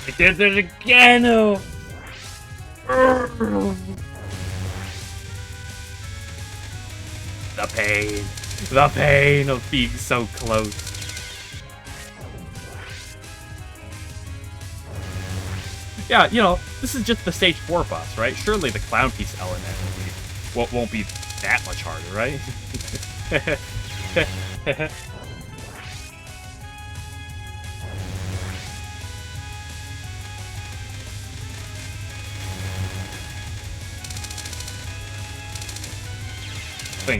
[SPEAKER 1] I did it again! The pain of being so close. Yeah, you know, this is just the stage 4 boss, right? Surely the clown piece element won't be that much harder, right?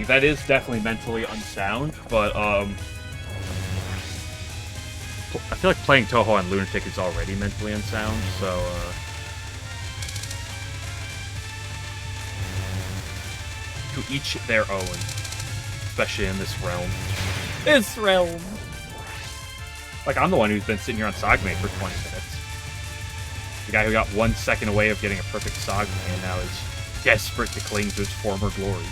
[SPEAKER 1] That is definitely mentally unsound, but I feel like playing Touhou on Lunatic is already mentally unsound, so to each their own, especially in this realm. This realm! Like, I'm the one who's been sitting here on Sagame for 20 minutes. The guy who got 1 second away of getting a perfect Sagame and now is desperate to cling to his former glory.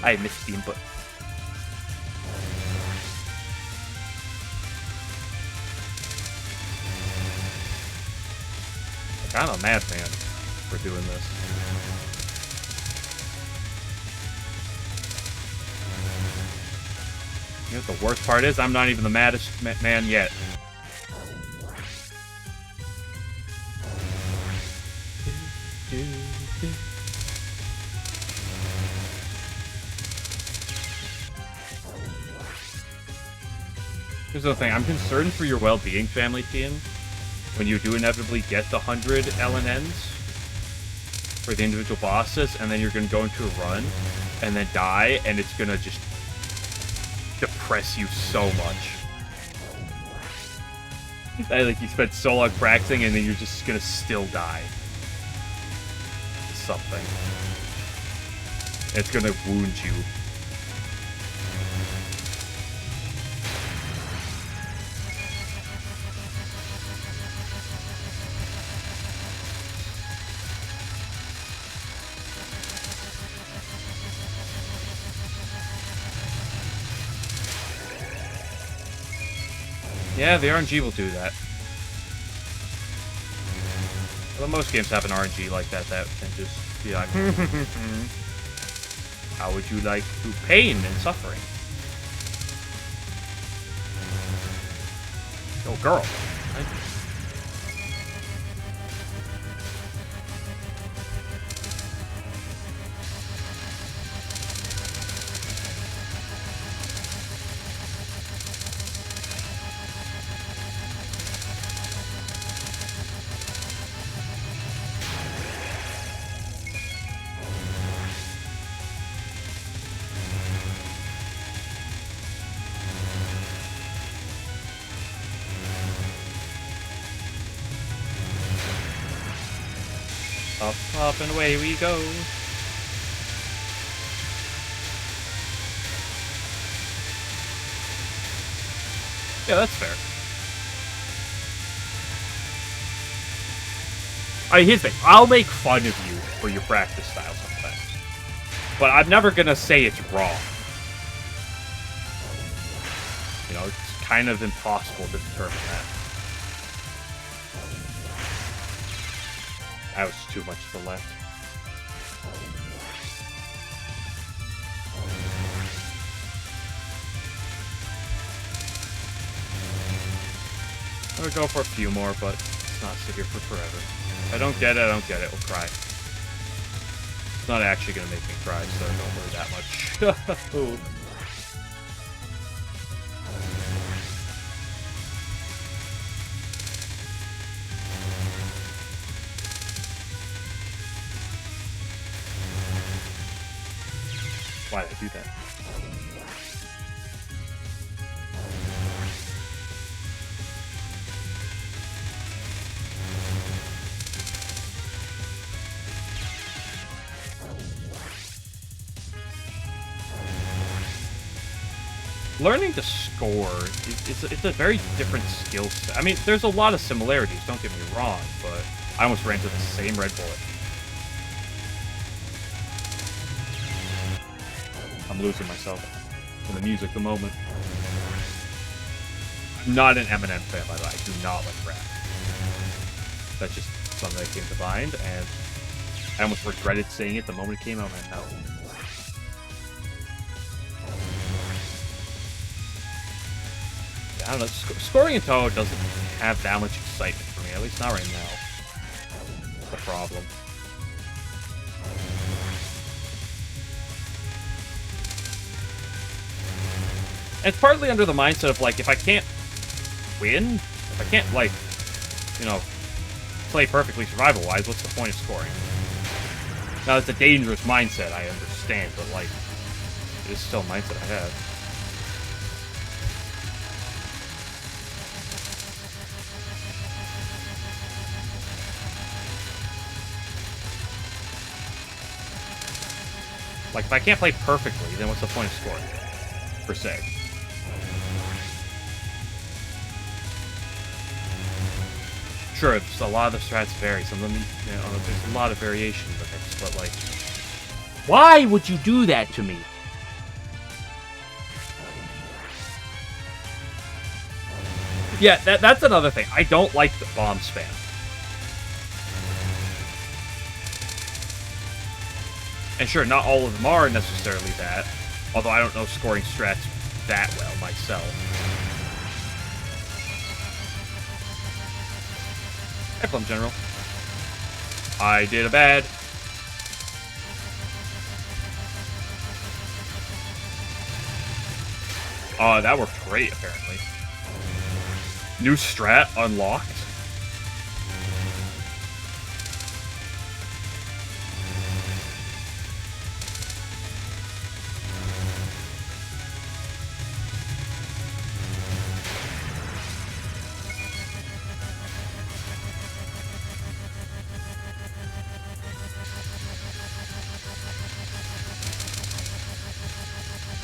[SPEAKER 1] I missed the input. I'm kind of a madman for doing this. You know what the worst part is? I'm not even the maddest man yet. Here's the thing, I'm concerned for your well-being, family team, when you do inevitably get the 100 LNNs for the individual bosses, and then you're going to go into a run, and then die, and it's going to just depress you so much. Like, you spent so long practicing, and then you're just going to still die. Something. It's going to wound you. Yeah, the RNG will do that. Well, most games have an RNG like that can just be like, how would you like to pain and suffering? Oh, girl. Up, up, and away we go. Yeah, that's fair. Here's the thing. I'll make fun of you for your practice style sometimes. But I'm never gonna say it's wrong. You know, it's kind of impossible to determine that. That was too much to the left. I'm gonna go for a few more, but let's not sit here for forever. If I don't get it, I don't get it. We'll cry. It's not actually gonna make me cry, so don't worry that much. Ooh. Why did I do that? Learning to score, it's a very different skill set. I mean, there's a lot of similarities, don't get me wrong, but I almost ran to the same red bullet. I'm losing myself in the music the moment. I'm not an Eminem fan, by the way. I do not like rap. That's just something that came to mind, and I almost regretted saying it the moment it came out of my mouth. Yeah, I don't know. Scoring in Touhou doesn't have that much excitement for me, at least not right now. That's the problem. And it's partly under the mindset of, like, if I can't win, if I can't, like, you know, play perfectly survival-wise, what's the point of scoring? Now, it's a dangerous mindset, I understand, but, like, it is still a mindset I have. Like, if I can't play perfectly, then what's the point of scoring, per se? Sure, a lot of the strats vary. Some of them, you know, there's a lot of variation with it, but, like, Why would you do that to me? Yeah, that's another thing. I don't like the bomb spam. And sure, not all of them are necessarily that. Although I don't know scoring strats that well myself. Hey, Plum General. I did a bad. That worked great, apparently. New strat unlocked.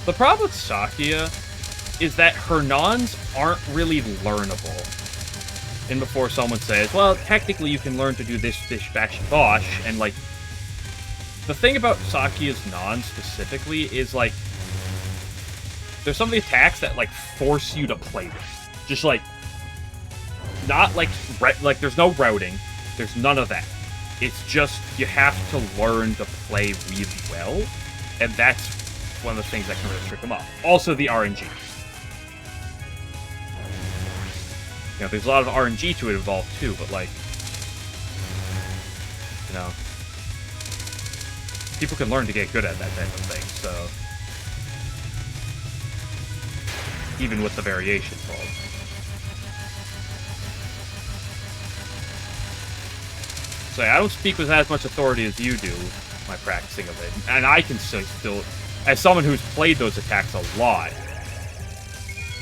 [SPEAKER 1] The problem with Sakia is that her nons aren't really learnable. And before someone says, well, technically you can learn to do this, bish, bash, bosh, and, like, the thing about Sakia's nons specifically is, like, there's some of the attacks that, like, force you to play with. Just, like, not, like, there's no routing. There's none of that. It's just, you have to learn to play really well, and that's one of the things that can really trick them up. Also, the RNG. You know, there's a lot of RNG to it involved, too, but, like, you know, people can learn to get good at that type of thing, so even with the variations involved. So I don't speak with as much authority as you do, my practicing of it, and I can still, as someone who's played those attacks a lot,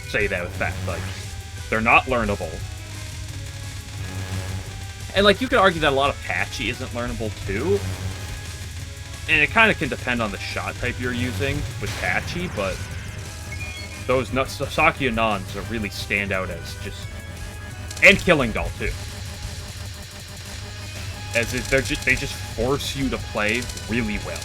[SPEAKER 1] say that with fact, like, they're not learnable. And, like, you could argue that a lot of Patchy isn't learnable, too. And it kind of can depend on the shot type you're using with Patchy, but those Sakia Nons really stand out as just... And Killing Doll, too. As if they just force you to play really well.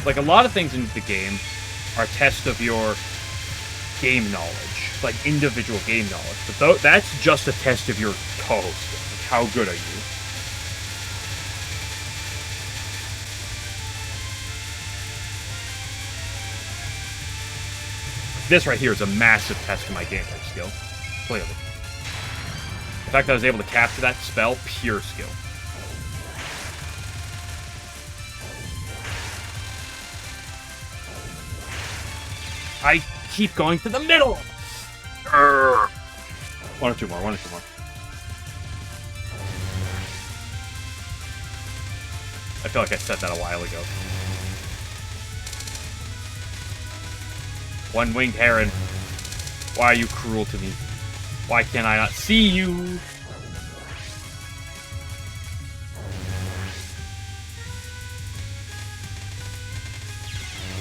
[SPEAKER 1] Like, a lot of things in the game are tests of your game knowledge, like individual game knowledge. But that's just a test of your Touhou skills. Like, how good are you? This right here is a massive test of my gameplay skill, clearly. The fact that I was able to capture that spell, pure skill. I keep going to the middle! Urgh. One or two more. I feel like I said that a while ago. One-winged heron. Why are you cruel to me? Why can't I not see you?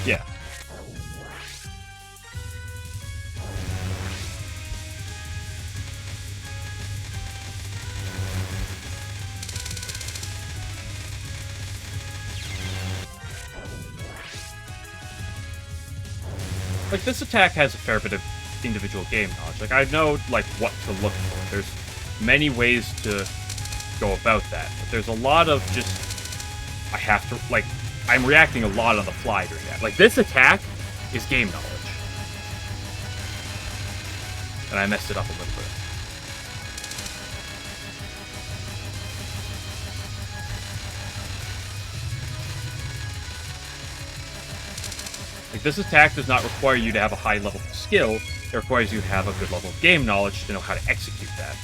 [SPEAKER 1] Yeah. Like, this attack has a fair bit of individual game knowledge. Like, I know, like, what to look for. There's many ways to go about that. But there's a lot of just... I have to... Like, I'm reacting a lot on the fly during that. Like, this attack is game knowledge. And I messed it up a little bit. Like, this attack does not require you to have a high level of skill, it requires you to have a good level of game knowledge to know how to execute that.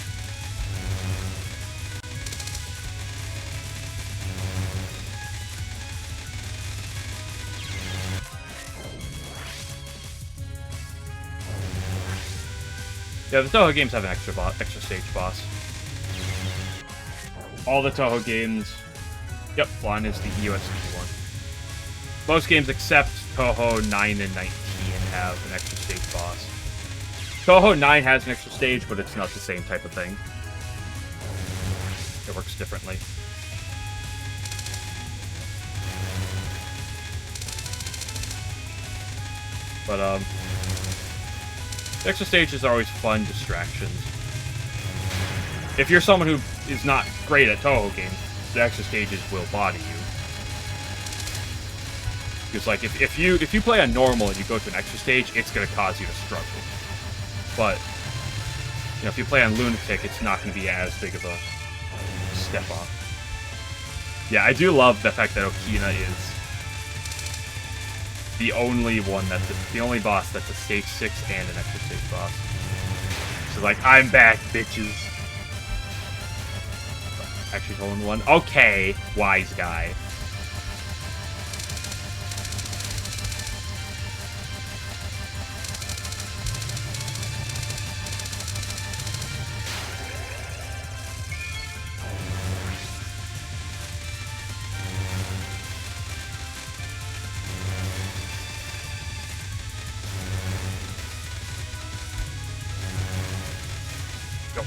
[SPEAKER 1] Yeah, the Touhou games have an extra stage boss. All the Touhou games Yep, Flan is the USD one. Most games except Touhou 9 and 19 have an extra stage boss. Touhou 9 has an extra stage, but it's not the same type of thing. It works differently. But, the extra stages are always fun distractions. If you're someone who is not great at Touhou games, the extra stages will body you. Because, like, if you play on normal and you go to an extra stage, it's going to cause you to struggle. But, you know, if you play on Lunatic, it's not going to be as big of a step up. Yeah, I do love the fact that Okina is the only one that's the only boss that's a stage 6 and an extra stage boss. So, like, I'm back, bitches. Actually, holding one. Okay, wise guy.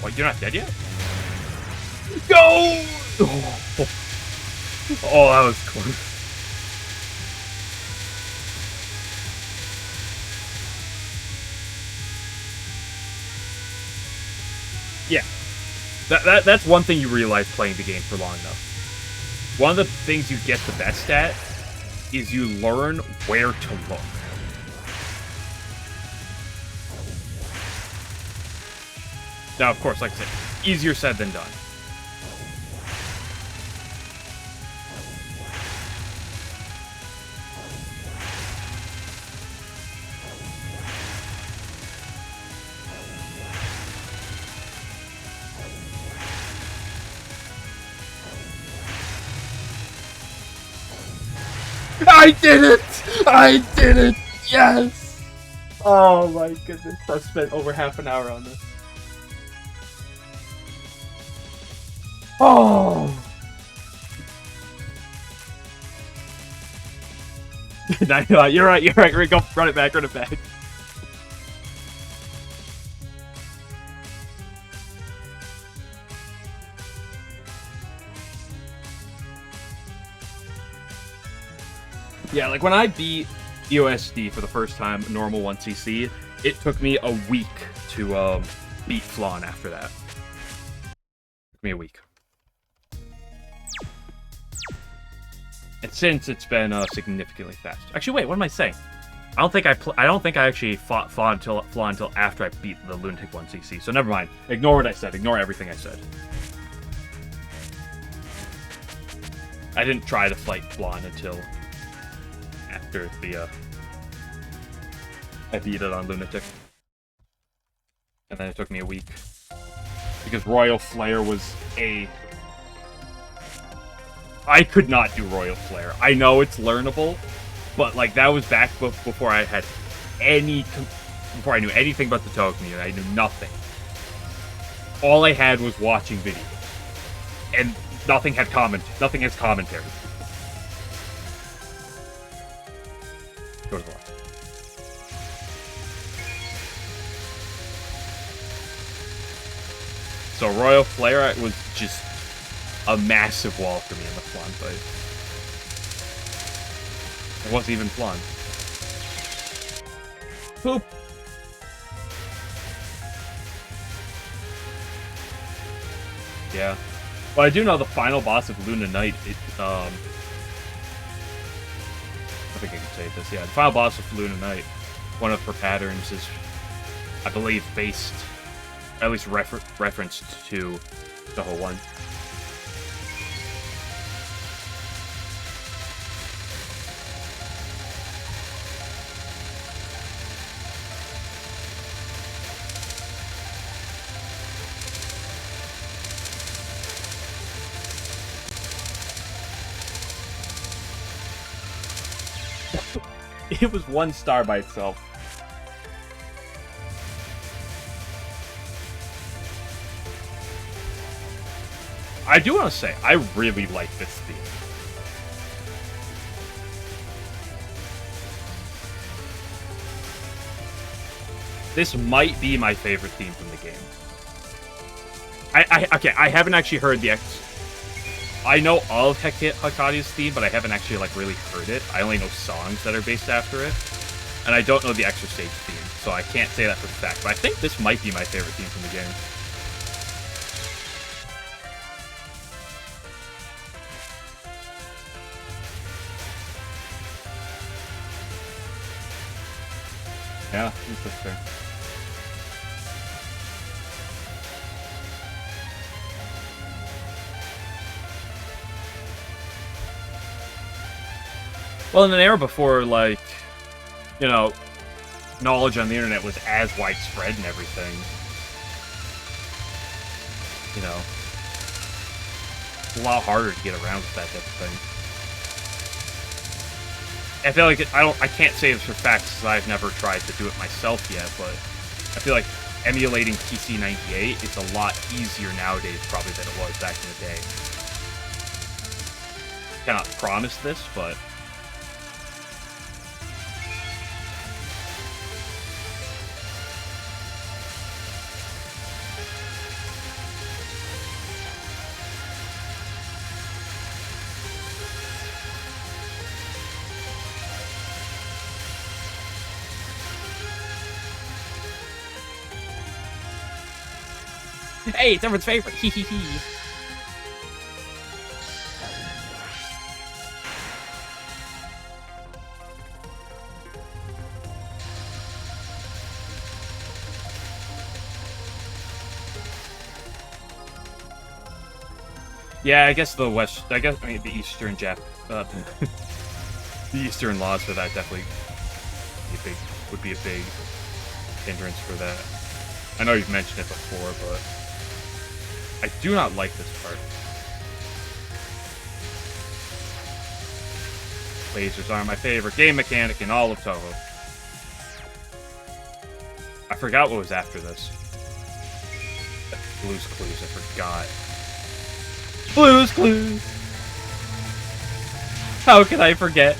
[SPEAKER 1] What, you're not dead yet? Go! Oh, that was close. Yeah. That's one thing you realize playing the game for long enough. One of the things you get the best at is you learn where to look. Now, of course, like I said, easier said than done. I did it! I did it! Yes! Oh my goodness, I've spent over half an hour on this. Oh! You're right, go, run it back. Yeah, like when I beat EOSD for the first time, normal 1cc, it took me a week to beat Flan after that. It took me a week. And since it's been significantly faster. Actually, wait, what am I saying? I don't think I actually fought Flan until after I beat the Lunatic 1cc. So never mind. Ignore what I said. Ignore everything I said. I didn't try to fight Flan until after the I beat it on Lunatic. And then it took me a week. Because Royal Flare was I could not do Royal Flare. I know it's learnable, but like that was back before I had before I knew anything about the Touhou community. I knew nothing. All I had was watching videos, and nothing has commentary. Go to the left. So Royal Flare was just a massive wall for me in the Flan fight. It wasn't even Flan. Poop! Yeah. But I do know the final boss of Lunatic, I think I can say this, yeah. The final boss of Lunatic, one of her patterns is, I believe, based, at least referenced to the whole one. It was 1 star by itself. I do want to say, I really like this theme. This might be my favorite theme from the game. Okay, I haven't actually heard the I know of Hakadi's theme, but I haven't actually, like, really heard it. I only know songs that are based after it. And I don't know the Extra Stage theme, so I can't say that for a fact. But I think this might be my favorite theme from the game. Yeah, that's fair. Well, in an era before, like, you know, knowledge on the internet was as widespread and everything, you know, it's a lot harder to get around with that type of thing. I feel like I can't say this for facts because I've never tried to do it myself yet, but I feel like emulating PC98 is a lot easier nowadays probably than it was back in the day. Cannot promise this, but hey, it's everyone's favorite. Hee hee hee. Yeah, I guess the Eastern the Eastern laws for that definitely would be a big hindrance for that. I know you've mentioned it before, but I do not like this part. Lasers are my favorite game mechanic in all of Touhou. I forgot what was after this. Blue's Clues, I forgot. Blue's Clues! How could I forget?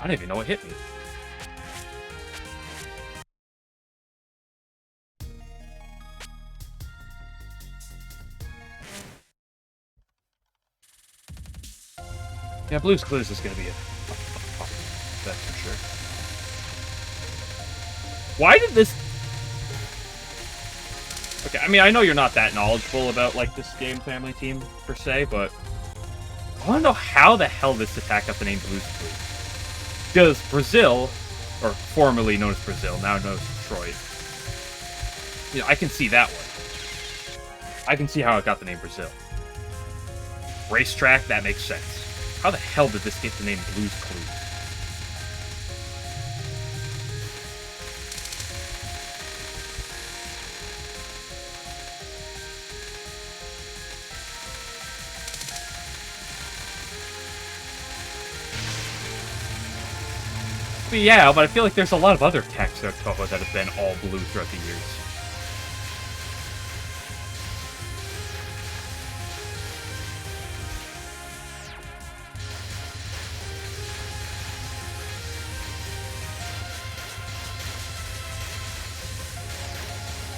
[SPEAKER 1] I don't even know what hit me. Yeah, Blue's Clues is gonna be that's for sure. Why did this... Okay, I mean, I know you're not that knowledgeable about, like, this game family team, per se, but I want to know how the hell this attack got the name Blue's Clues. Because Brazil, or formerly known as Brazil, now known as Detroit, you know, I can see that one. I can see how it got the name Brazil. Racetrack, that makes sense. How the hell did this get the name Blue's Clues? But yeah, but I feel like there's a lot of other attacks that Touhou that have been all blue throughout the years.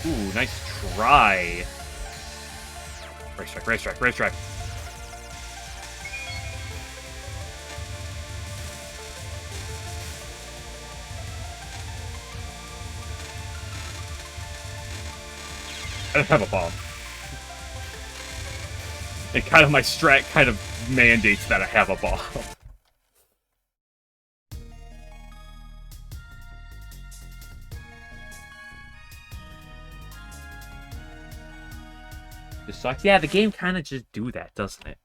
[SPEAKER 1] Ooh, nice try. Racetrack, racetrack, racetrack. I don't have a bomb. And kind of my strat kind of mandates that I have a bomb. Just sucks. Yeah, the game kind of just do that, doesn't it?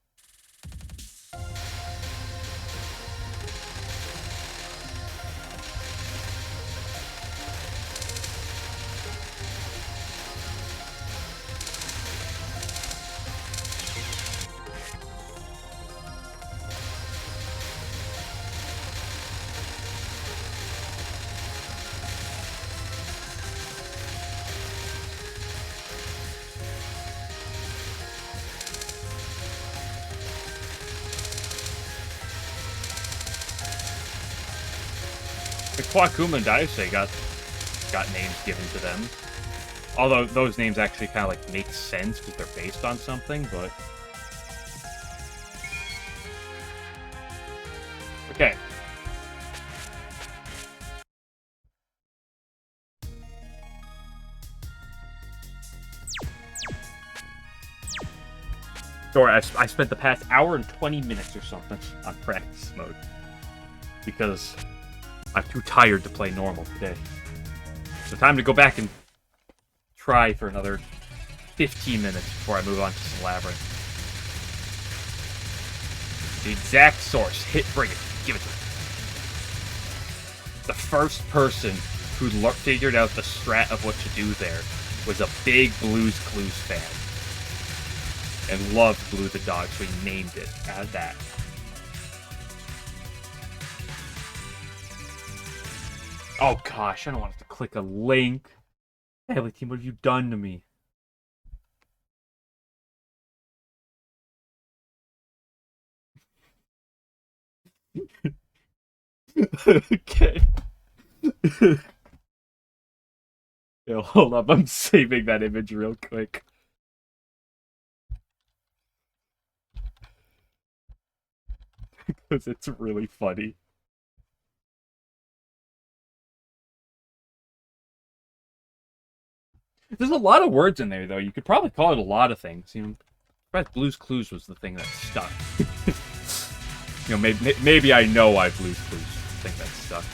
[SPEAKER 1] The Quakuma and Daisei got names given to them. Although those names actually kind of like make sense because they're based on something, but... Okay. Sorry, I spent the past hour and 20 minutes or something on practice mode. Because I'm too tired to play normal today. So time to go back and try for another 15 minutes before I move on to some Labyrinth. The exact source. Bring it. Give it to me. The first person who figured out the strat of what to do there was a big Blue's Clues fan. And loved Blue the dog, so he named it as that. Oh gosh, I don't want to click a link. Family Team, what have you done to me? Okay. Yo, hold up, I'm saving that image real quick. Because it's really funny. There's a lot of words in there, though. You could probably call it a lot of things. You know, perhaps Blue's Clues was the thing that stuck. You know, maybe I know why Blue's Clues think that stuck.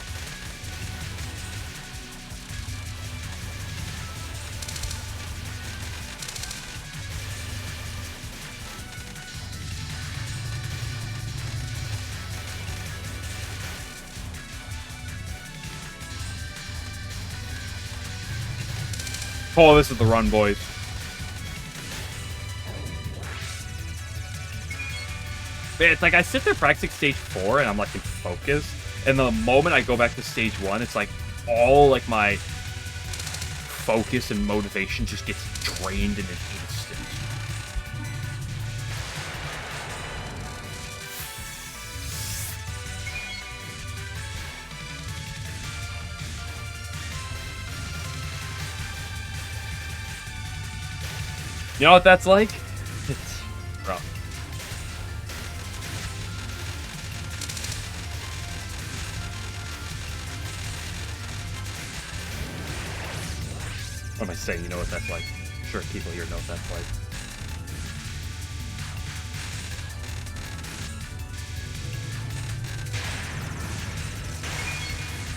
[SPEAKER 1] Oh, this is the run, boys. Man, it's like I sit there practicing stage 4 and I'm like in focus, and the moment I go back to stage 1, it's like all like my focus and motivation just gets drained in an instant. You know what that's like? It's rough. What am I saying? You know what that's like? I'm sure people here know what that's like.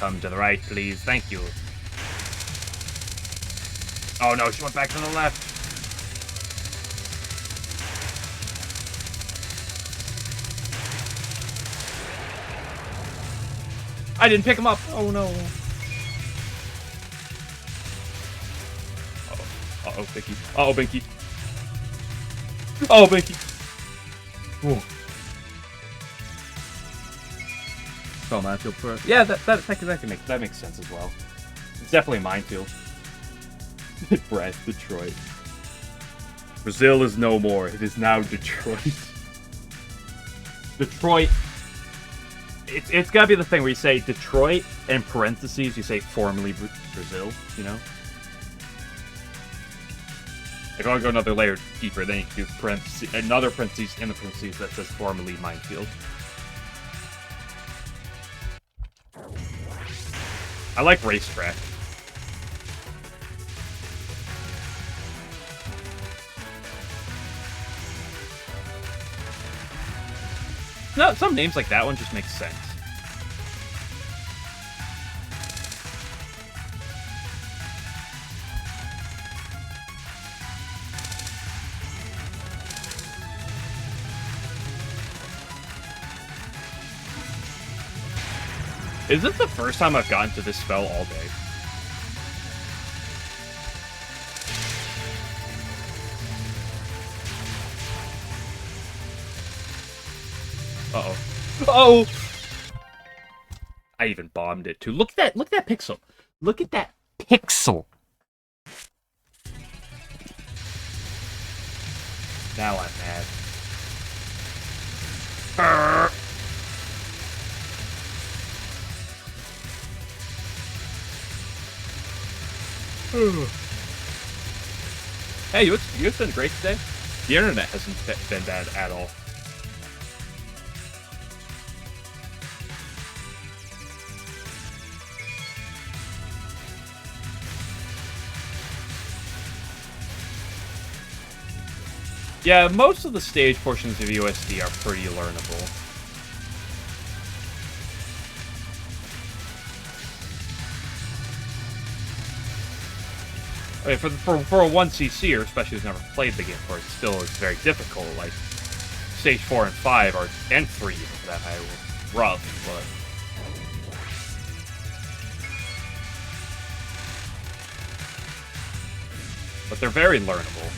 [SPEAKER 1] Come to the right, please. Thank you. Oh no, she went back to the left. I didn't pick him up. Oh no. Uh-oh, Binky. Uh-oh, Binky. Oh, Binky. Whoa. Oh, minefield first. Yeah, that makes sense as well. It's definitely a minefield. Brad, Detroit. Brazil is no more. It is now Detroit. Detroit. It's gotta be the thing where you say Detroit, and in parentheses you say formerly Brazil, you know? If I want to go another layer deeper, then you can do another parentheses in the parentheses that says formerly minefield. I like racetrack. No, some names like that one just make sense. Is this the first time I've gotten to this spell all day? Uh-oh. Uh-oh! I even bombed it, too. Look at that pixel. Look at that pixel. Now I'm mad. Hey, you've been great today. The internet hasn't been bad at all. Yeah, most of the stage portions of USD are pretty learnable. I mean, for a 1cc, or especially who's never played the game before, it still is very difficult. Like, stage 4 and 5 are, and 3 even for that matter, were rough, but they're very learnable.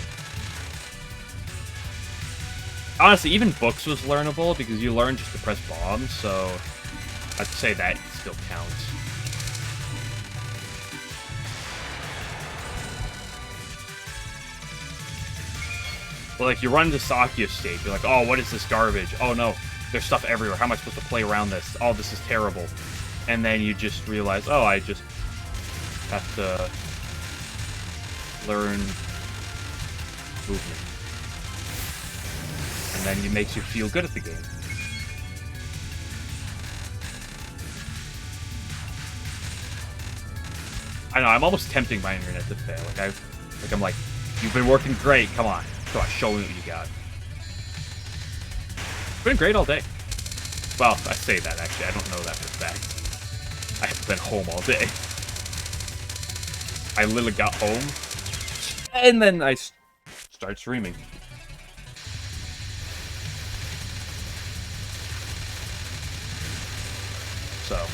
[SPEAKER 1] Honestly, even books was learnable because you learn just to press bombs, so I'd say that still counts. But like, you run into Sakya stage, you're like, oh, what is this garbage? Oh no, there's stuff everywhere. How am I supposed to play around this? Oh, this is terrible. And then you just realize, oh, I just have to learn movement. And then it makes you feel good at the game. I know, I'm almost tempting my internet to fail. I'm like, you've been working great, come on. Come on, show me what you got. It's been great all day. Well, I say that, actually. I don't know that for a fact. I haven't been home all day. I literally got home, and then I started streaming. So.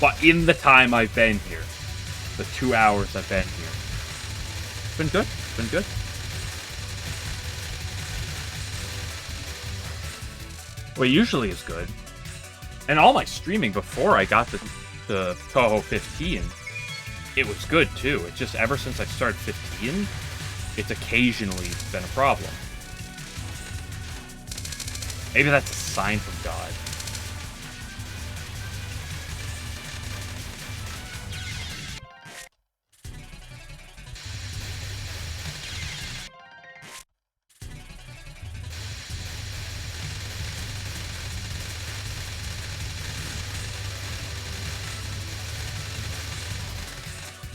[SPEAKER 1] But in the time I've been here, the 2 hours I've been here, it's been good. It's been good. Well, usually is good. And all my streaming before I got the Touhou 15, it was good too. It's just ever since I started 15, it's occasionally been a problem. Maybe that's a sign from God.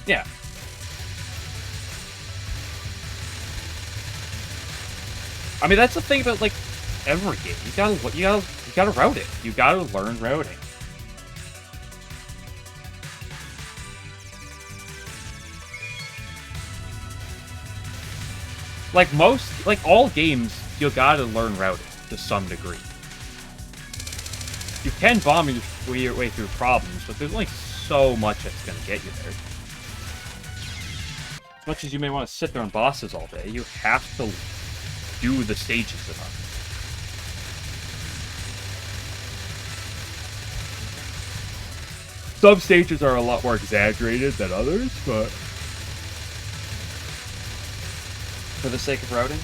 [SPEAKER 1] Yeah. I mean, that's the thing about, like, every game. You gotta route it. You gotta learn routing. Like all games, you gotta learn routing to some degree. You can bomb your way through problems, but there's only so much that's gonna get you there. As much as you may want to sit there on bosses all day, you have to do the stages enough. Some stages are a lot more exaggerated than others, but for the sake of routing.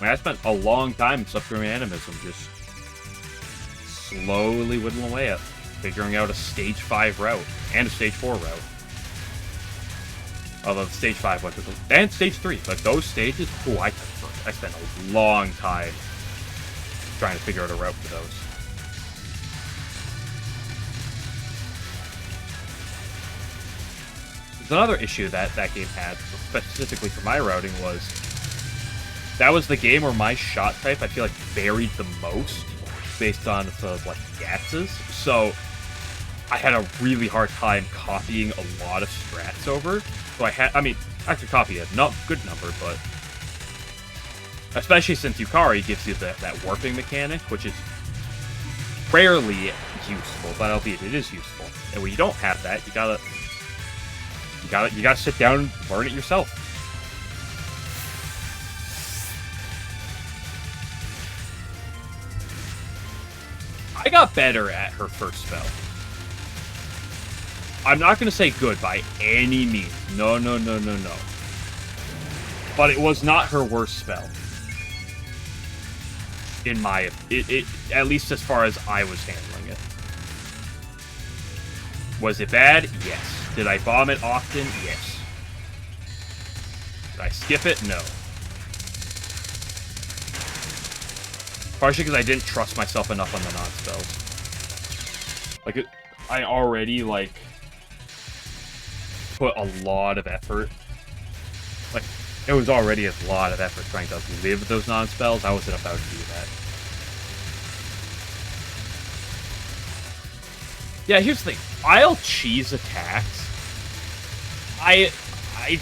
[SPEAKER 1] I mean, I spent a long time suffering animism, just slowly whittling away at figuring out a stage 5 route and a stage 4 route. Although stage 5 went to and stage 3, but those stages, oh, I spent a long time trying to figure out a route for those. There's another issue that game had, specifically for my routing, was that was the game where my shot type, I feel like, varied the most based on the, like, Gatzes. So I had a really hard time copying a lot of strats over. So I could copy a good number, but especially since Yukari gives you that warping mechanic, which is rarely useful, but albeit it is useful. And when you don't have that, you gotta sit down and learn it yourself. I got better at her first spell. I'm not going to say good by any means. No. But it was not her worst spell. At least as far as I was handling it. Was it bad? Yes. Did I vomit often? Yes. Did I skip it? No. Partially because I didn't trust myself enough on the non-spells. Like, I already, like, put a lot of effort. Like, it was already a lot of effort trying to live those non-spells. I wasn't about to do that. Yeah, here's the thing. I'll cheese attacks. I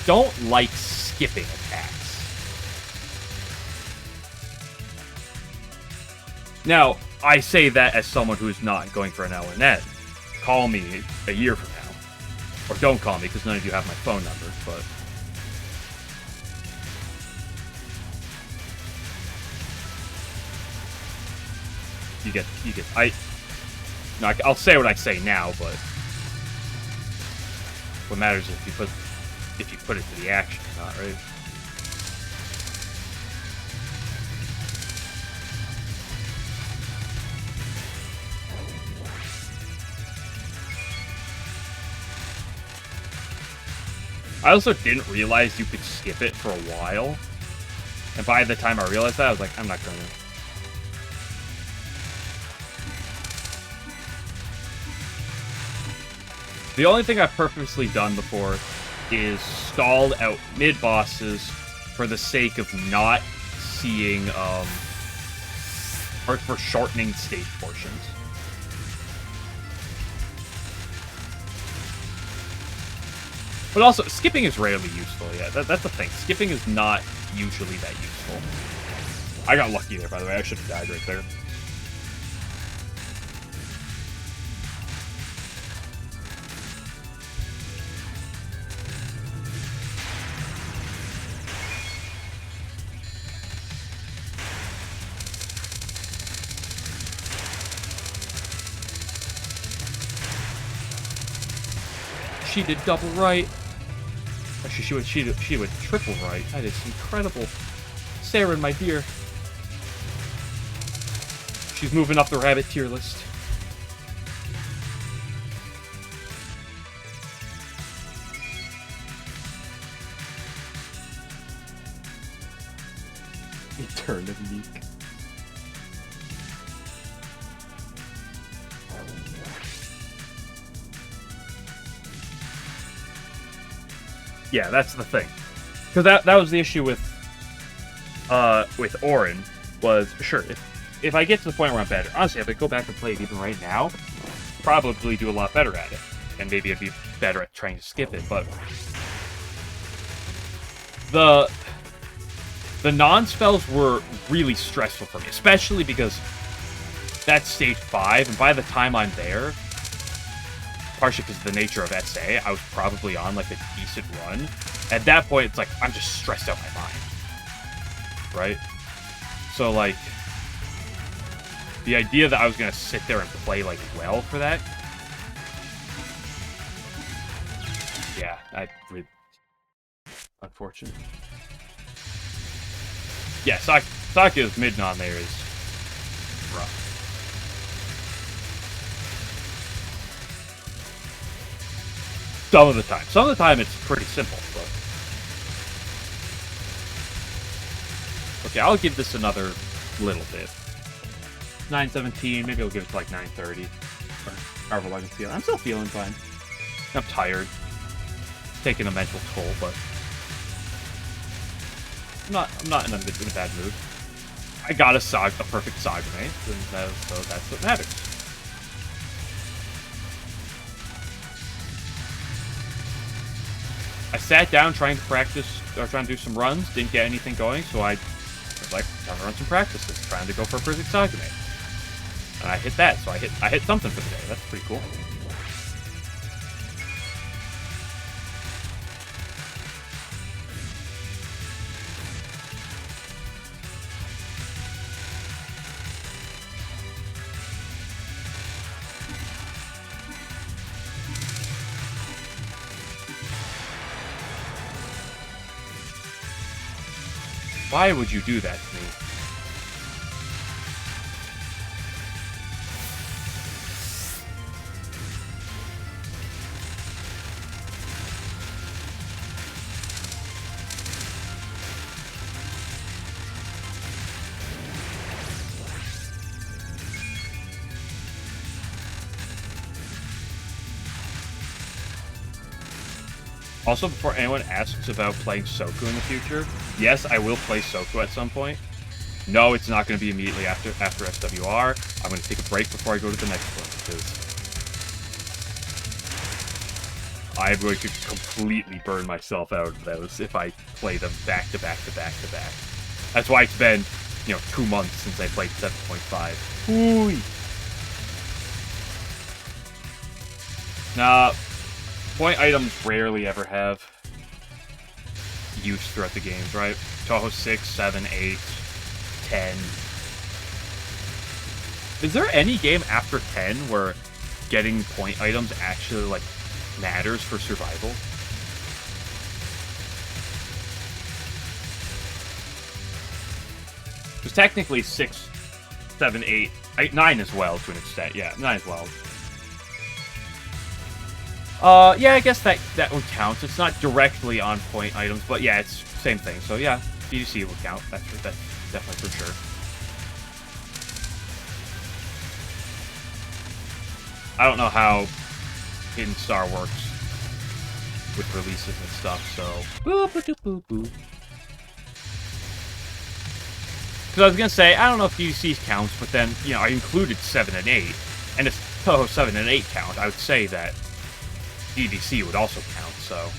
[SPEAKER 1] don't like skipping attacks. Now, I say that as someone who's not going for an LNN. Call me a year from now. Or don't call me, because none of you have my phone number, but... I'll say what I say now, but... What matters is if you put it to the action or not, right? I also didn't realize you could skip it for a while. And by the time I realized that, I was like, I'm not gonna. The only thing I've purposely done before is stalled out mid-bosses for the sake of not seeing, or for shortening stage portions. But also, skipping is rarely useful, yeah. That's the thing. Skipping is not usually that useful. I got lucky there, by the way. I should have died right there. She did double right. Actually, she would triple right. That is incredible. Sarah, my dear. She's moving up the rabbit tier list. Eternity. Yeah, that's the thing. Because that was the issue with Orin, was, sure, if I get to the point where I'm better, honestly, if I go back and play it even right now, probably do a lot better at it. And maybe I'd be better at trying to skip it, but... The non-spells were really stressful for me, especially because that's stage 5, and by the time I'm there... Partially because of the nature of SA, I was probably on, like, a decent run. At that point, it's like, I'm just stressed out my mind. Right? So, like, the idea that I was going to sit there and play, like, well for that... Yeah, unfortunate. Yeah, Saku's mid-non there is rough. Some of the time. Some of the time it's pretty simple, but... Okay, I'll give this another little bit. 9:17, maybe I'll give it to like 9:30. Or however long I'm feeling. I'm still feeling fine. I'm tired. It's taking a mental toll, but... I'm not in a bad mood. I got a perfect Sagame, and so that's what matters. I sat down trying to practice, or trying to do some runs, didn't get anything going, so I was like, time to run some practices, trying to go for a perfect Sagame. And I hit that, so I hit something for the day. That's pretty cool. Why would you do that to me? Also, before anyone asks about playing Soku in the future, yes, I will play Soku at some point. No, it's not going to be immediately after SWR. I'm going to take a break before I go to the next one, because I'm going to completely burn myself out of those if I play them back to back to back to back. That's why it's been, 2 months since I played 7.5. Ooh. Nah, point items rarely ever have use throughout the games, right? Touhou 6, 7, 8, 10. Is there any game after 10 where getting point items actually, like, matters for survival? Because technically 6, 7, 8, 9 as well to an extent. Yeah, 9 as well. Yeah, I guess that would count. It's not directly on point items, but yeah, it's same thing. So yeah, DDC would count. That's definitely for sure. I don't know how Hidden Star works with releases and stuff, so boop. Because I was gonna say, I don't know if DDC counts, but then, I included 7 and 8, and if Touhou 7 and 8 count, I would say that DDC would also count, so.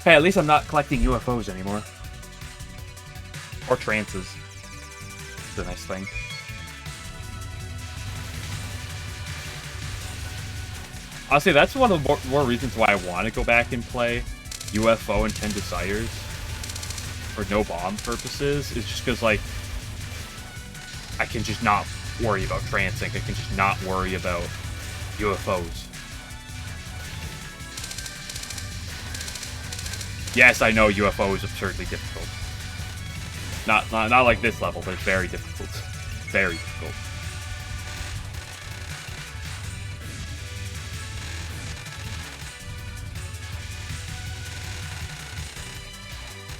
[SPEAKER 1] Hey, at least I'm not collecting UFOs anymore. Or trances. It's a nice thing. Honestly, that's one of the more reasons why I want to go back and play UFO and 10 Desires for no bomb purposes, is just because, like, I can just not worry about transing. I can just not worry about UFOs. Yes, I know UFO is absurdly difficult. Not like this level, but it's very difficult. Very difficult.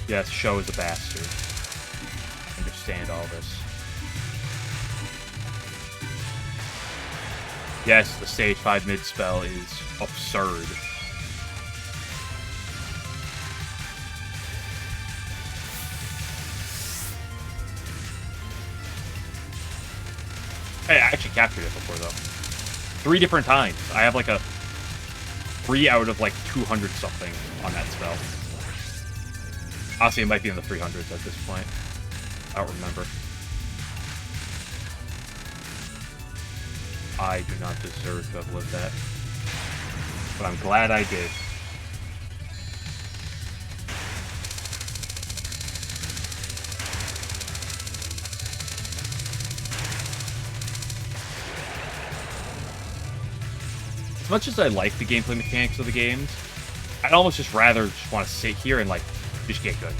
[SPEAKER 1] Yes, Show is a bastard. I understand all this. Yes, the stage 5 mid spell is absurd. Hey, I actually captured it before, though. 3 different times. I have, like, a 3 out of, like, 200 something on that spell. Honestly, it might be in the 300s at this point. I don't remember. I do not deserve to have lived that. But I'm glad I did. As much as I like the gameplay mechanics of the games, I'd almost just rather just want to sit here and, like, just get good.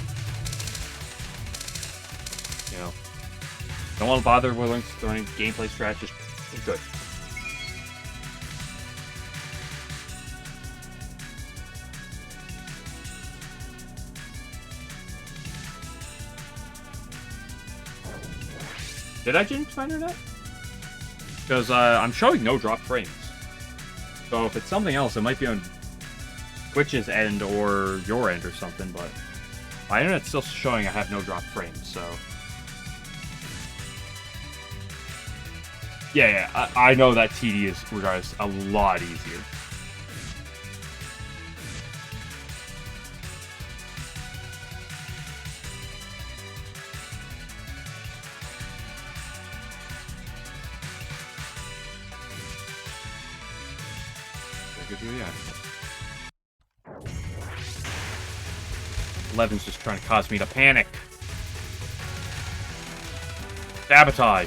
[SPEAKER 1] Don't want to bother with learning gameplay strat, just get good. Did I jinx my internet? Because I'm showing no drop frames. So if it's something else, it might be on Twitch's end or your end or something, but my internet's still showing I have no drop frames, so. Yeah, I know that TD is, regardless, a lot easier. Yeah. 11's just trying to cause me to panic. Sabotage.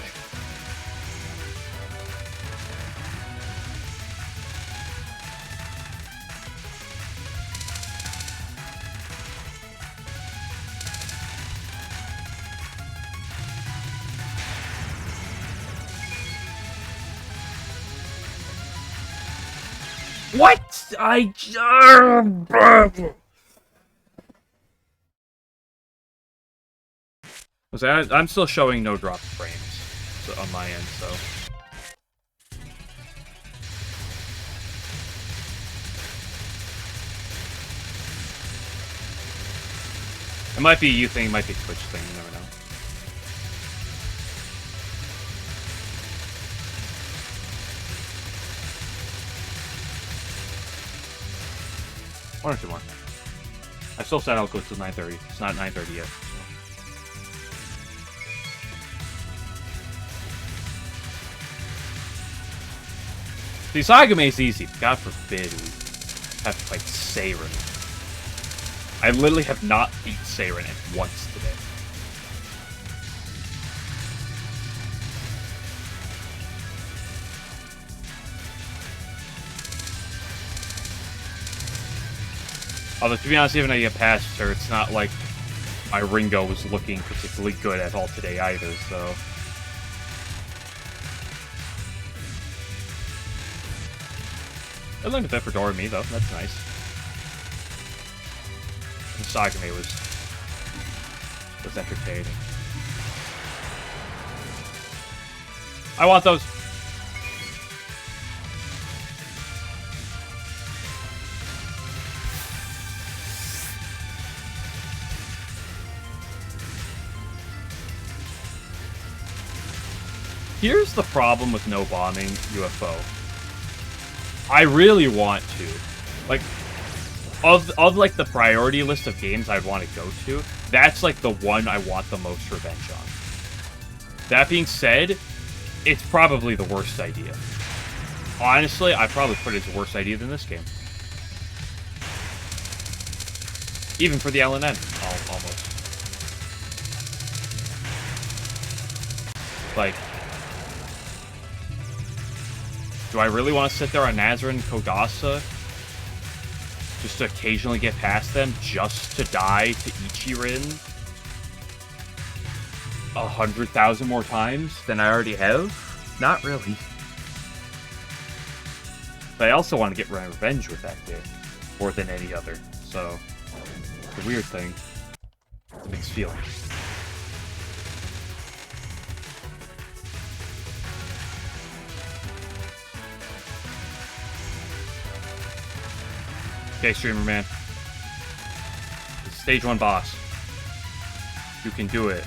[SPEAKER 1] What? I'm still showing no drop frames on my end, so. It might be you thing, it might be a Twitch thing, you never know. One or two more. I still said I'll go till 9:30. It's not 9:30 yet. See, Sagame is easy. God forbid we have to fight Seiren. I literally have not beat Seiren once today. Although, to be honest, even if I get past her, it's not like my Ringo was looking particularly good at all today either, so... I learned a bit for Doremi, though. That's nice. And Sagame was entertaining. I want those. Here's the problem with no bombing UFO. I really want to. Like, of like the priority list of games I'd want to go to, that's like the one I want the most revenge on. That being said, it's probably the worst idea. Honestly, I'd probably put it as a worse idea than this game. Even for the LNN, almost. Like, do I really want to sit there on Nazareth and Kogasa just to occasionally get past them, just to die to Ichirin 100,000 more times than I already have? Not really. But I also want to get my revenge with that game more than any other. So, it's a weird thing. It's a mixed feeling. Okay, Streamer Man. It's stage 1 boss. You can do it.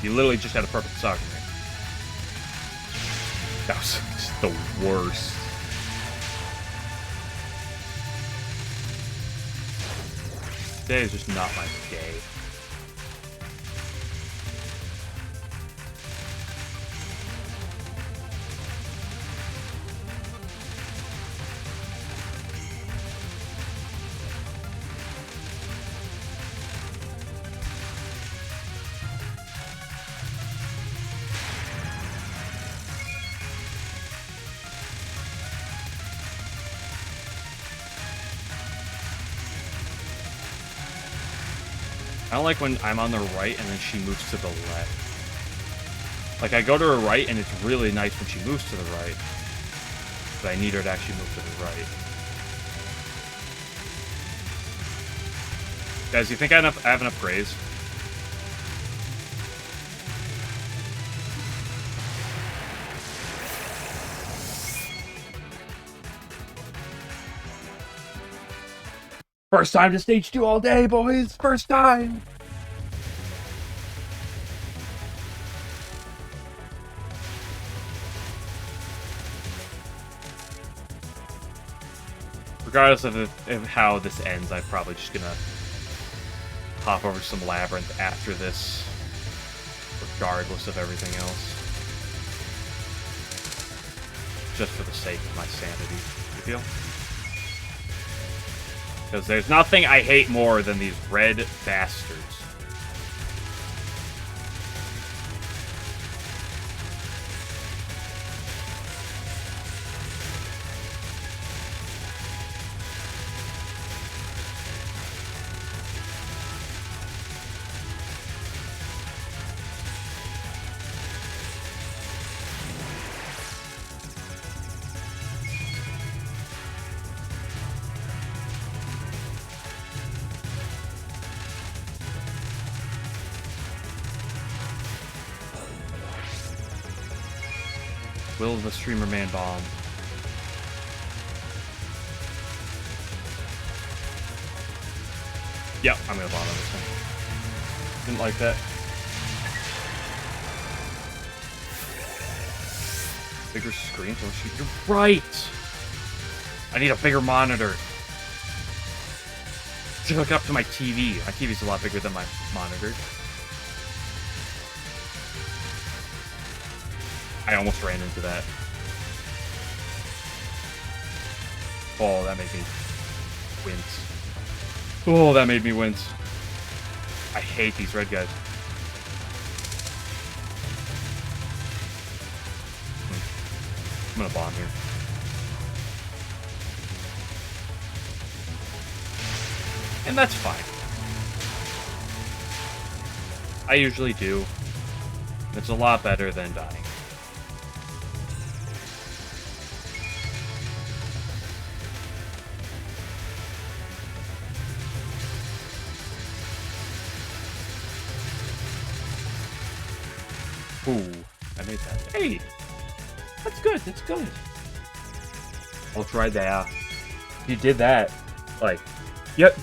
[SPEAKER 1] You literally just had a perfect Sagame. That was just the worst. Today is just not my day. I don't like when I'm on the right and then she moves to the left. Like, I go to her right and it's really nice when she moves to the right. But I need her to actually move to the right. Guys, you think I have enough grays? First time to stage 2 all day, boys! First time! Regardless of how this ends, I'm probably just gonna hop over to some Labyrinth after this, regardless of everything else. Just for the sake of my sanity, you feel? Because there's nothing I hate more than these red bastards. Will the streamer man bomb? Yep, I'm gonna bomb on this one. Didn't like that. Bigger screen? Don't shoot. You're right! I need a bigger monitor. To hook up to my TV. My TV's a lot bigger than my monitor. I almost ran into that. Oh, that made me wince. Oh, that made me wince. I hate these red guys. I'm gonna bomb here. And that's fine. I usually do. It's a lot better than dying. Ooh, I made that. Hey! That's good, that's good. I'll try that. You did that. Like, yep.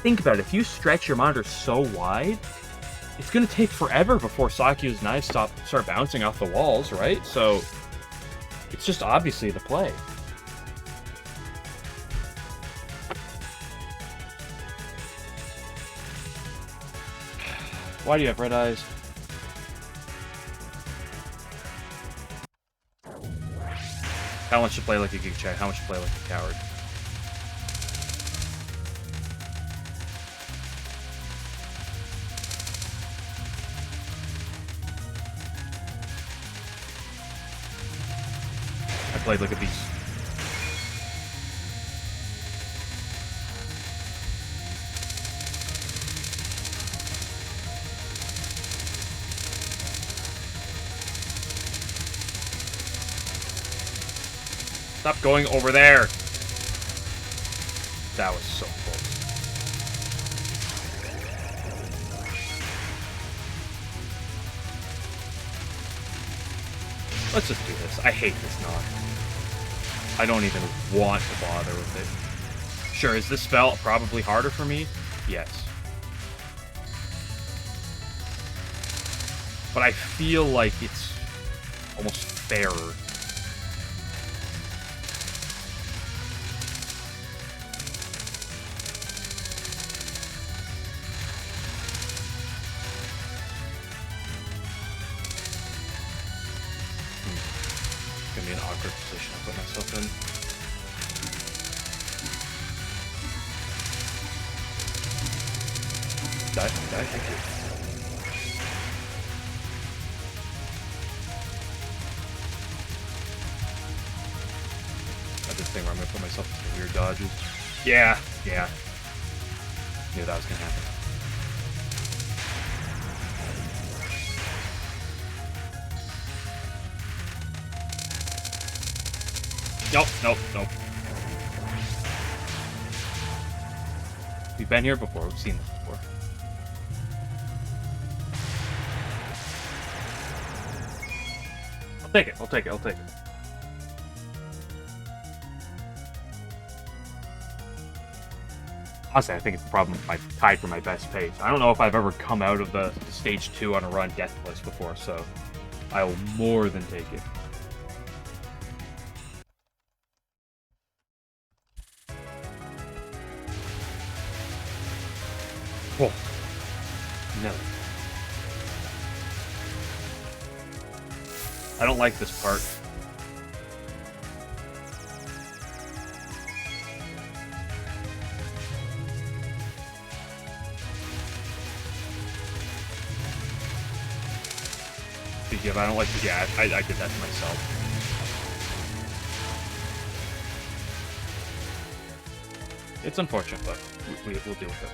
[SPEAKER 1] Think about it. If you stretch your monitor so wide, it's going to take forever before Sakyu's knives start bouncing off the walls, right? So, it's just obviously the play. Why do you have red eyes? How much to play like a geek chat? How much to play like a coward? I played like a beast. Stop going over there! That was so close. Let's just do this. I hate this knock. I don't even want to bother with it. Sure, is this spell probably harder for me? Yes. But I feel like it's almost fairer. An awkward position to put myself in. Die, thank you. Got this thing where I'm gonna put myself in weird dodges. Yeah. Knew that was gonna happen. Nope. We've been here before. We've seen this before. I'll take it. Honestly, I think it's probably tied for my best pace. I don't know if I've ever come out of the stage 2 on a run deathless before, so I will more than take it. Oh. No. I don't like this part. Speaking of, I don't like the gas. I did that to myself. It's unfortunate, but we'll deal with it.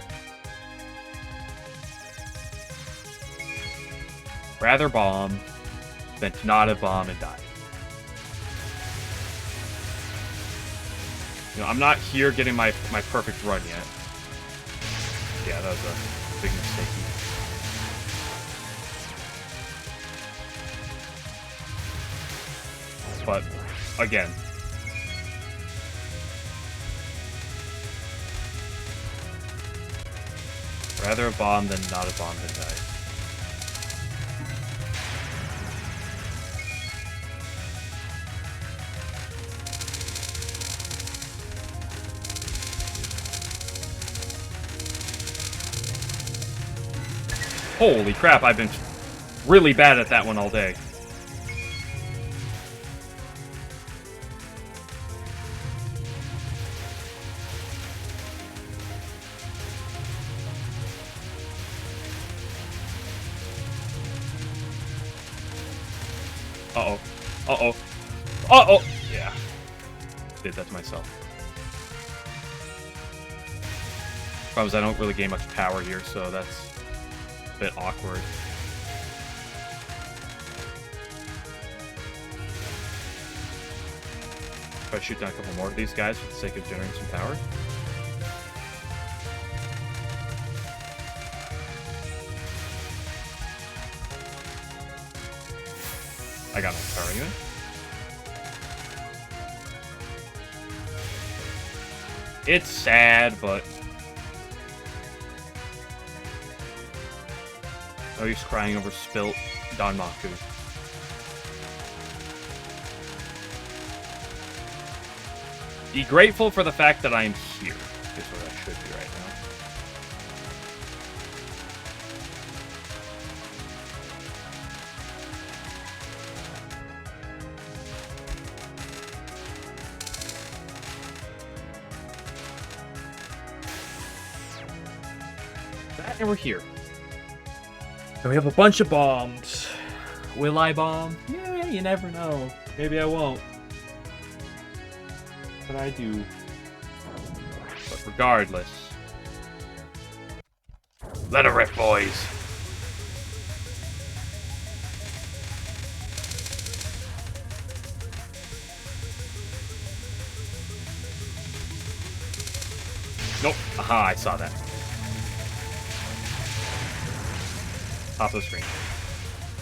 [SPEAKER 1] Rather bomb than to not have bomb and die. You know, I'm not here getting my perfect run yet. Yeah, that was a big mistake. but again. Rather a bomb than not a bomb than die. Holy crap, I've been really bad at that one all day. Uh-oh. Uh-oh. Uh-oh! Yeah. Did that to myself. Problem is I don't really gain much power here, so that's a bit awkward. Try to shoot down a couple more of these guys for the sake of generating some power. I got no power anyway. It's sad, but no use crying over spilt Danmaku. Be grateful for the fact that I am here, is what I should be right now. That, and we're here. And we have a bunch of bombs. Will I bomb? Yeah, you never know. Maybe I won't. But I do. But regardless. Let it rip, boys. Nope. Aha, I saw that. Top of the screen.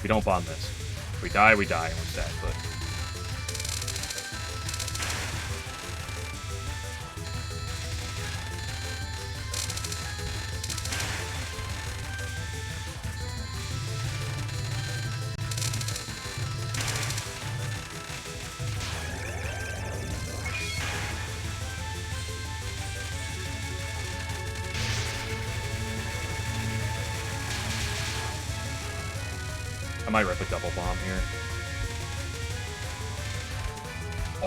[SPEAKER 1] We don't bomb this. If we die, and we're sad, but... I might rip a double bomb here.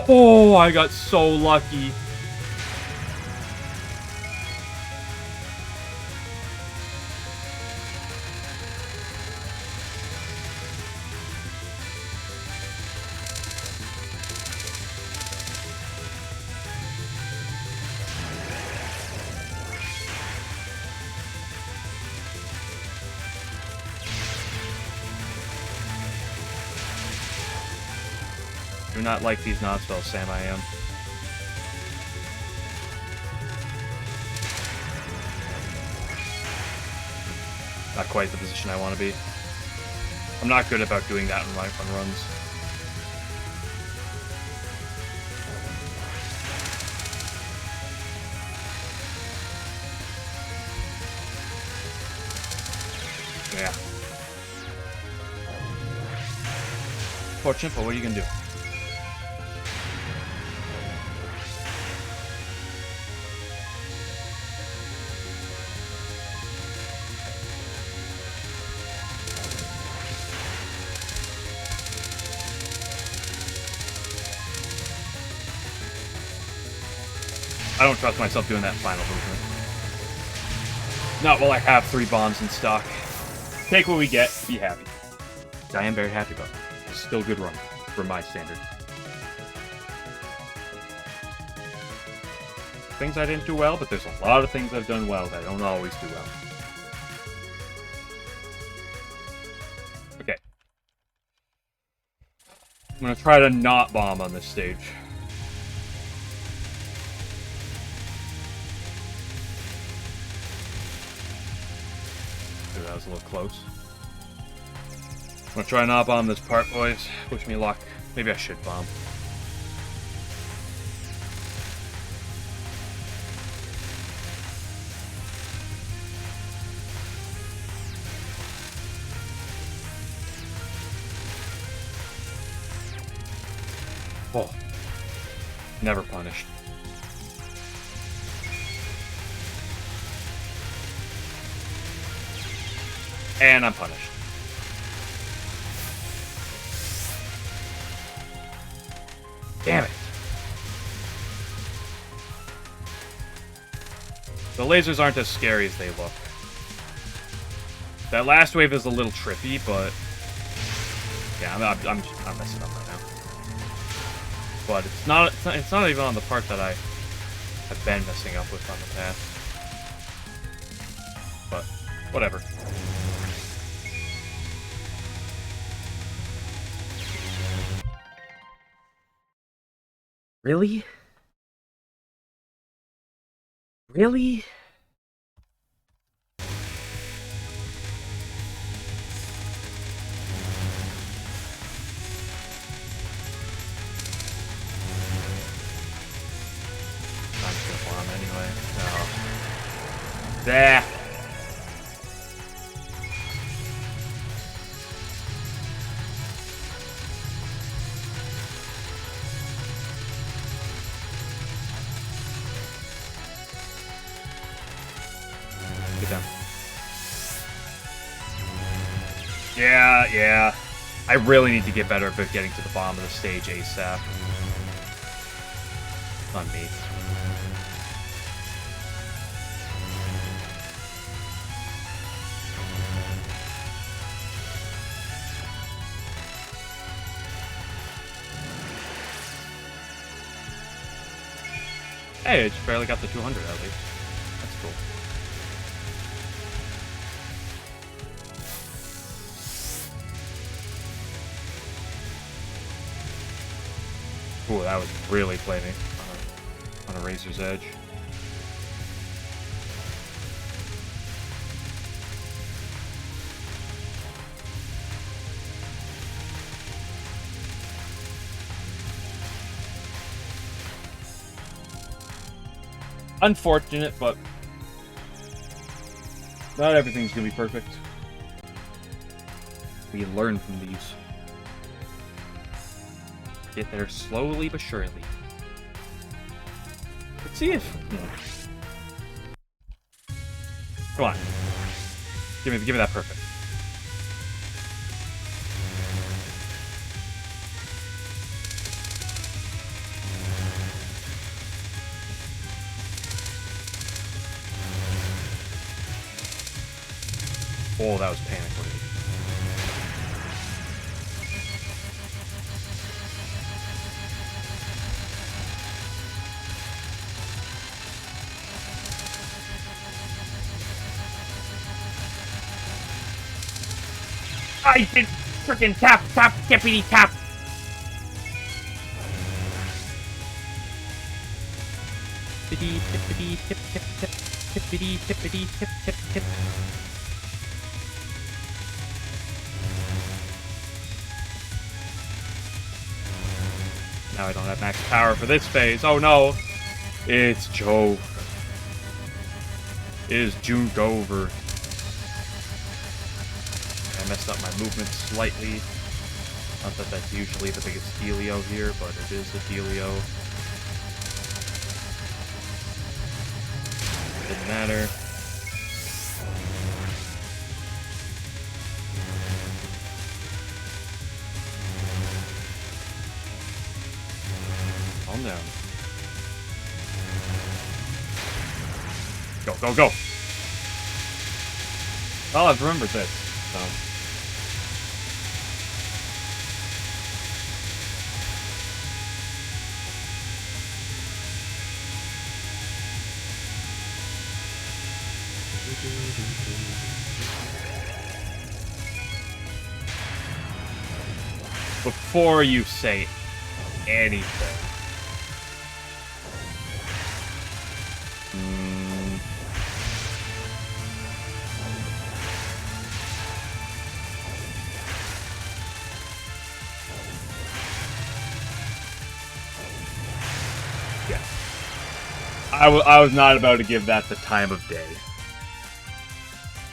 [SPEAKER 1] Oh, I got so lucky. Do not like these non-spells, Sam, I am. Not quite the position I want to be. I'm not good about doing that on runs. Yeah. Fortunate, but what are you gonna do? I don't trust myself doing that final movement. Not while I have 3 bombs in stock. Take what we get, be happy. I am very happy about it. It's still a good run, for my standard. Things I didn't do well, but there's a lot of things I've done well that I don't always do well. Okay. I'm gonna try to not bomb on this stage. That was a little close. I'm gonna try and not bomb this part, boys. Wish me luck. Maybe I should bomb. Oh. Never punished. And I'm punished. Damn it. The lasers aren't as scary as they look. That last wave is a little trippy, but yeah, I'm messing up right now. But it's not even on the part that I've been messing up with on the past. But whatever. Really? Really? I'm just gonna bomb anyway. Oh. There. Get down. Yeah. I really need to get better at getting to the bottom of the stage ASAP. On me. Hey, I just barely got the 200 at least. That's cool. Ooh, that was really flaming on a razor's edge. Unfortunate, but not everything's gonna be perfect. We learn from these. Get there slowly but surely. Let's see if... Come on. Give me that perfect. Oh, that was panic. I did freaking tap, tippity tap. Tippity, tippity, tip, tip, tip, tippity, tippity, tip, tip, tip. Now I don't have max power for this phase. Oh no! It's Jove. It is June over. I messed up my movement slightly. Not that that's usually the biggest dealio here, but it is a dealio. Didn't matter. Calm down. Go, go, go! Well, I've remembered this, so... Before you say anything. I was not about to give that the time of day.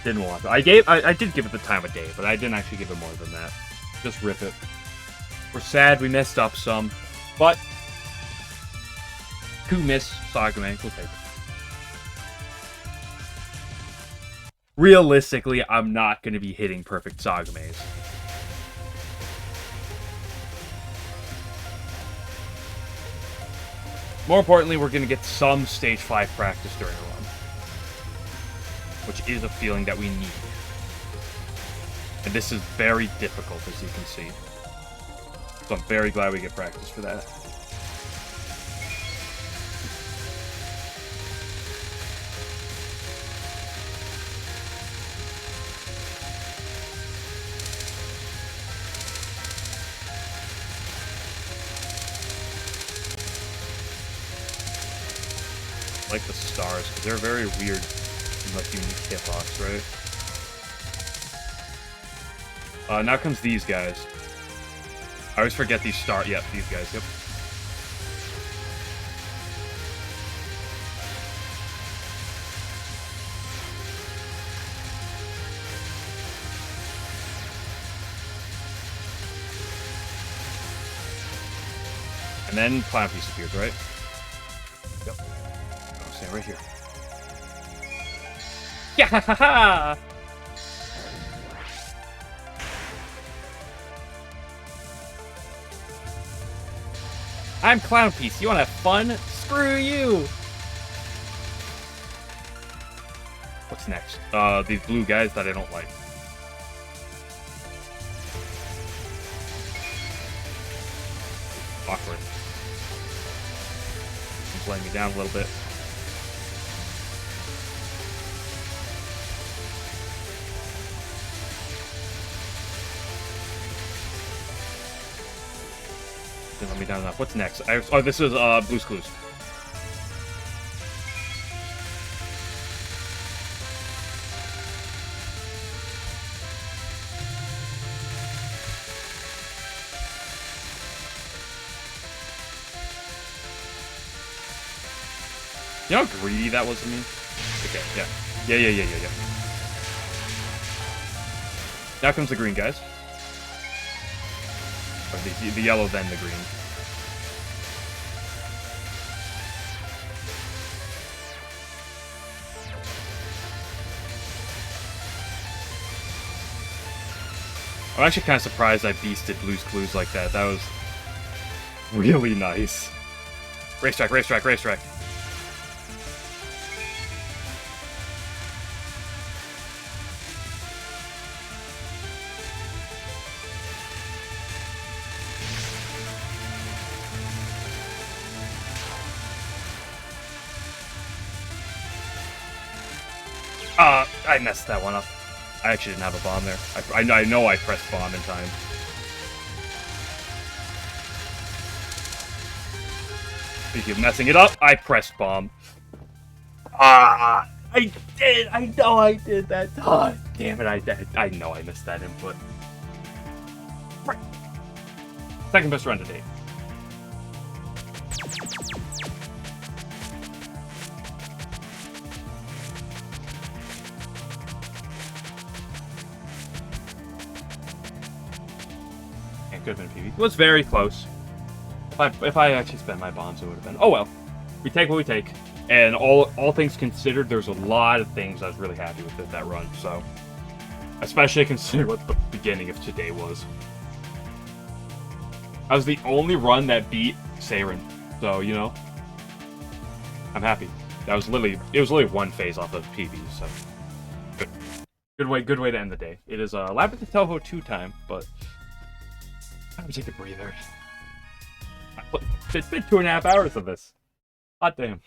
[SPEAKER 1] Didn't want to. I did give it the time of day, but I didn't actually give it more than that. Just rip it. We're sad we messed up some, but 2 miss Sagame. We'll take it. Realistically, I'm not going to be hitting perfect Sagames. More importantly, we're going to get some Stage 5 practice during a run, which is a feeling that we need. And this is very difficult, as you can see. So I'm very glad we get practice for that. I like the stars, because they're very weird and like unique hitbox, right? Now comes these guys. I always forget these yep, these guys, yep. And then Clown Piece appears, right? Yep. I'll stand right here. Yeah, ha ha ha! I'm Clown Piece. You want to have fun? Screw you! What's next? These blue guys that I don't like. Awkward. It's laying me down a little bit. Didn't let me down enough. What's next? Oh, this is Blue's Clues. You know how greedy that was of me? Okay, yeah. Yeah. Now comes the green guys. Or the yellow, then the green. I'm actually kind of surprised I beasted Blue's Clues like that. That was really nice. Racetrack. I messed that one up. I actually didn't have a bomb there. I know I pressed bomb in time. Speaking of messing it up, I pressed bomb. I did! I know I did that. Oh, damn it, I know I missed that input. Right. Second best run to date. Could have been PB. It was very close. If I actually spent my bombs, it would have been. Oh well. We take what we take. And all things considered, there's a lot of things I was really happy with that run. So, especially considering what the beginning of today was. I was the only run that beat Seiren. So, you know, I'm happy. It was literally one phase off of PB. So, good way to end the day. It is Labyrinth of Touhou 2 time, but. I'm gonna take a breather. It's been 2.5 hours of this. Hot damn.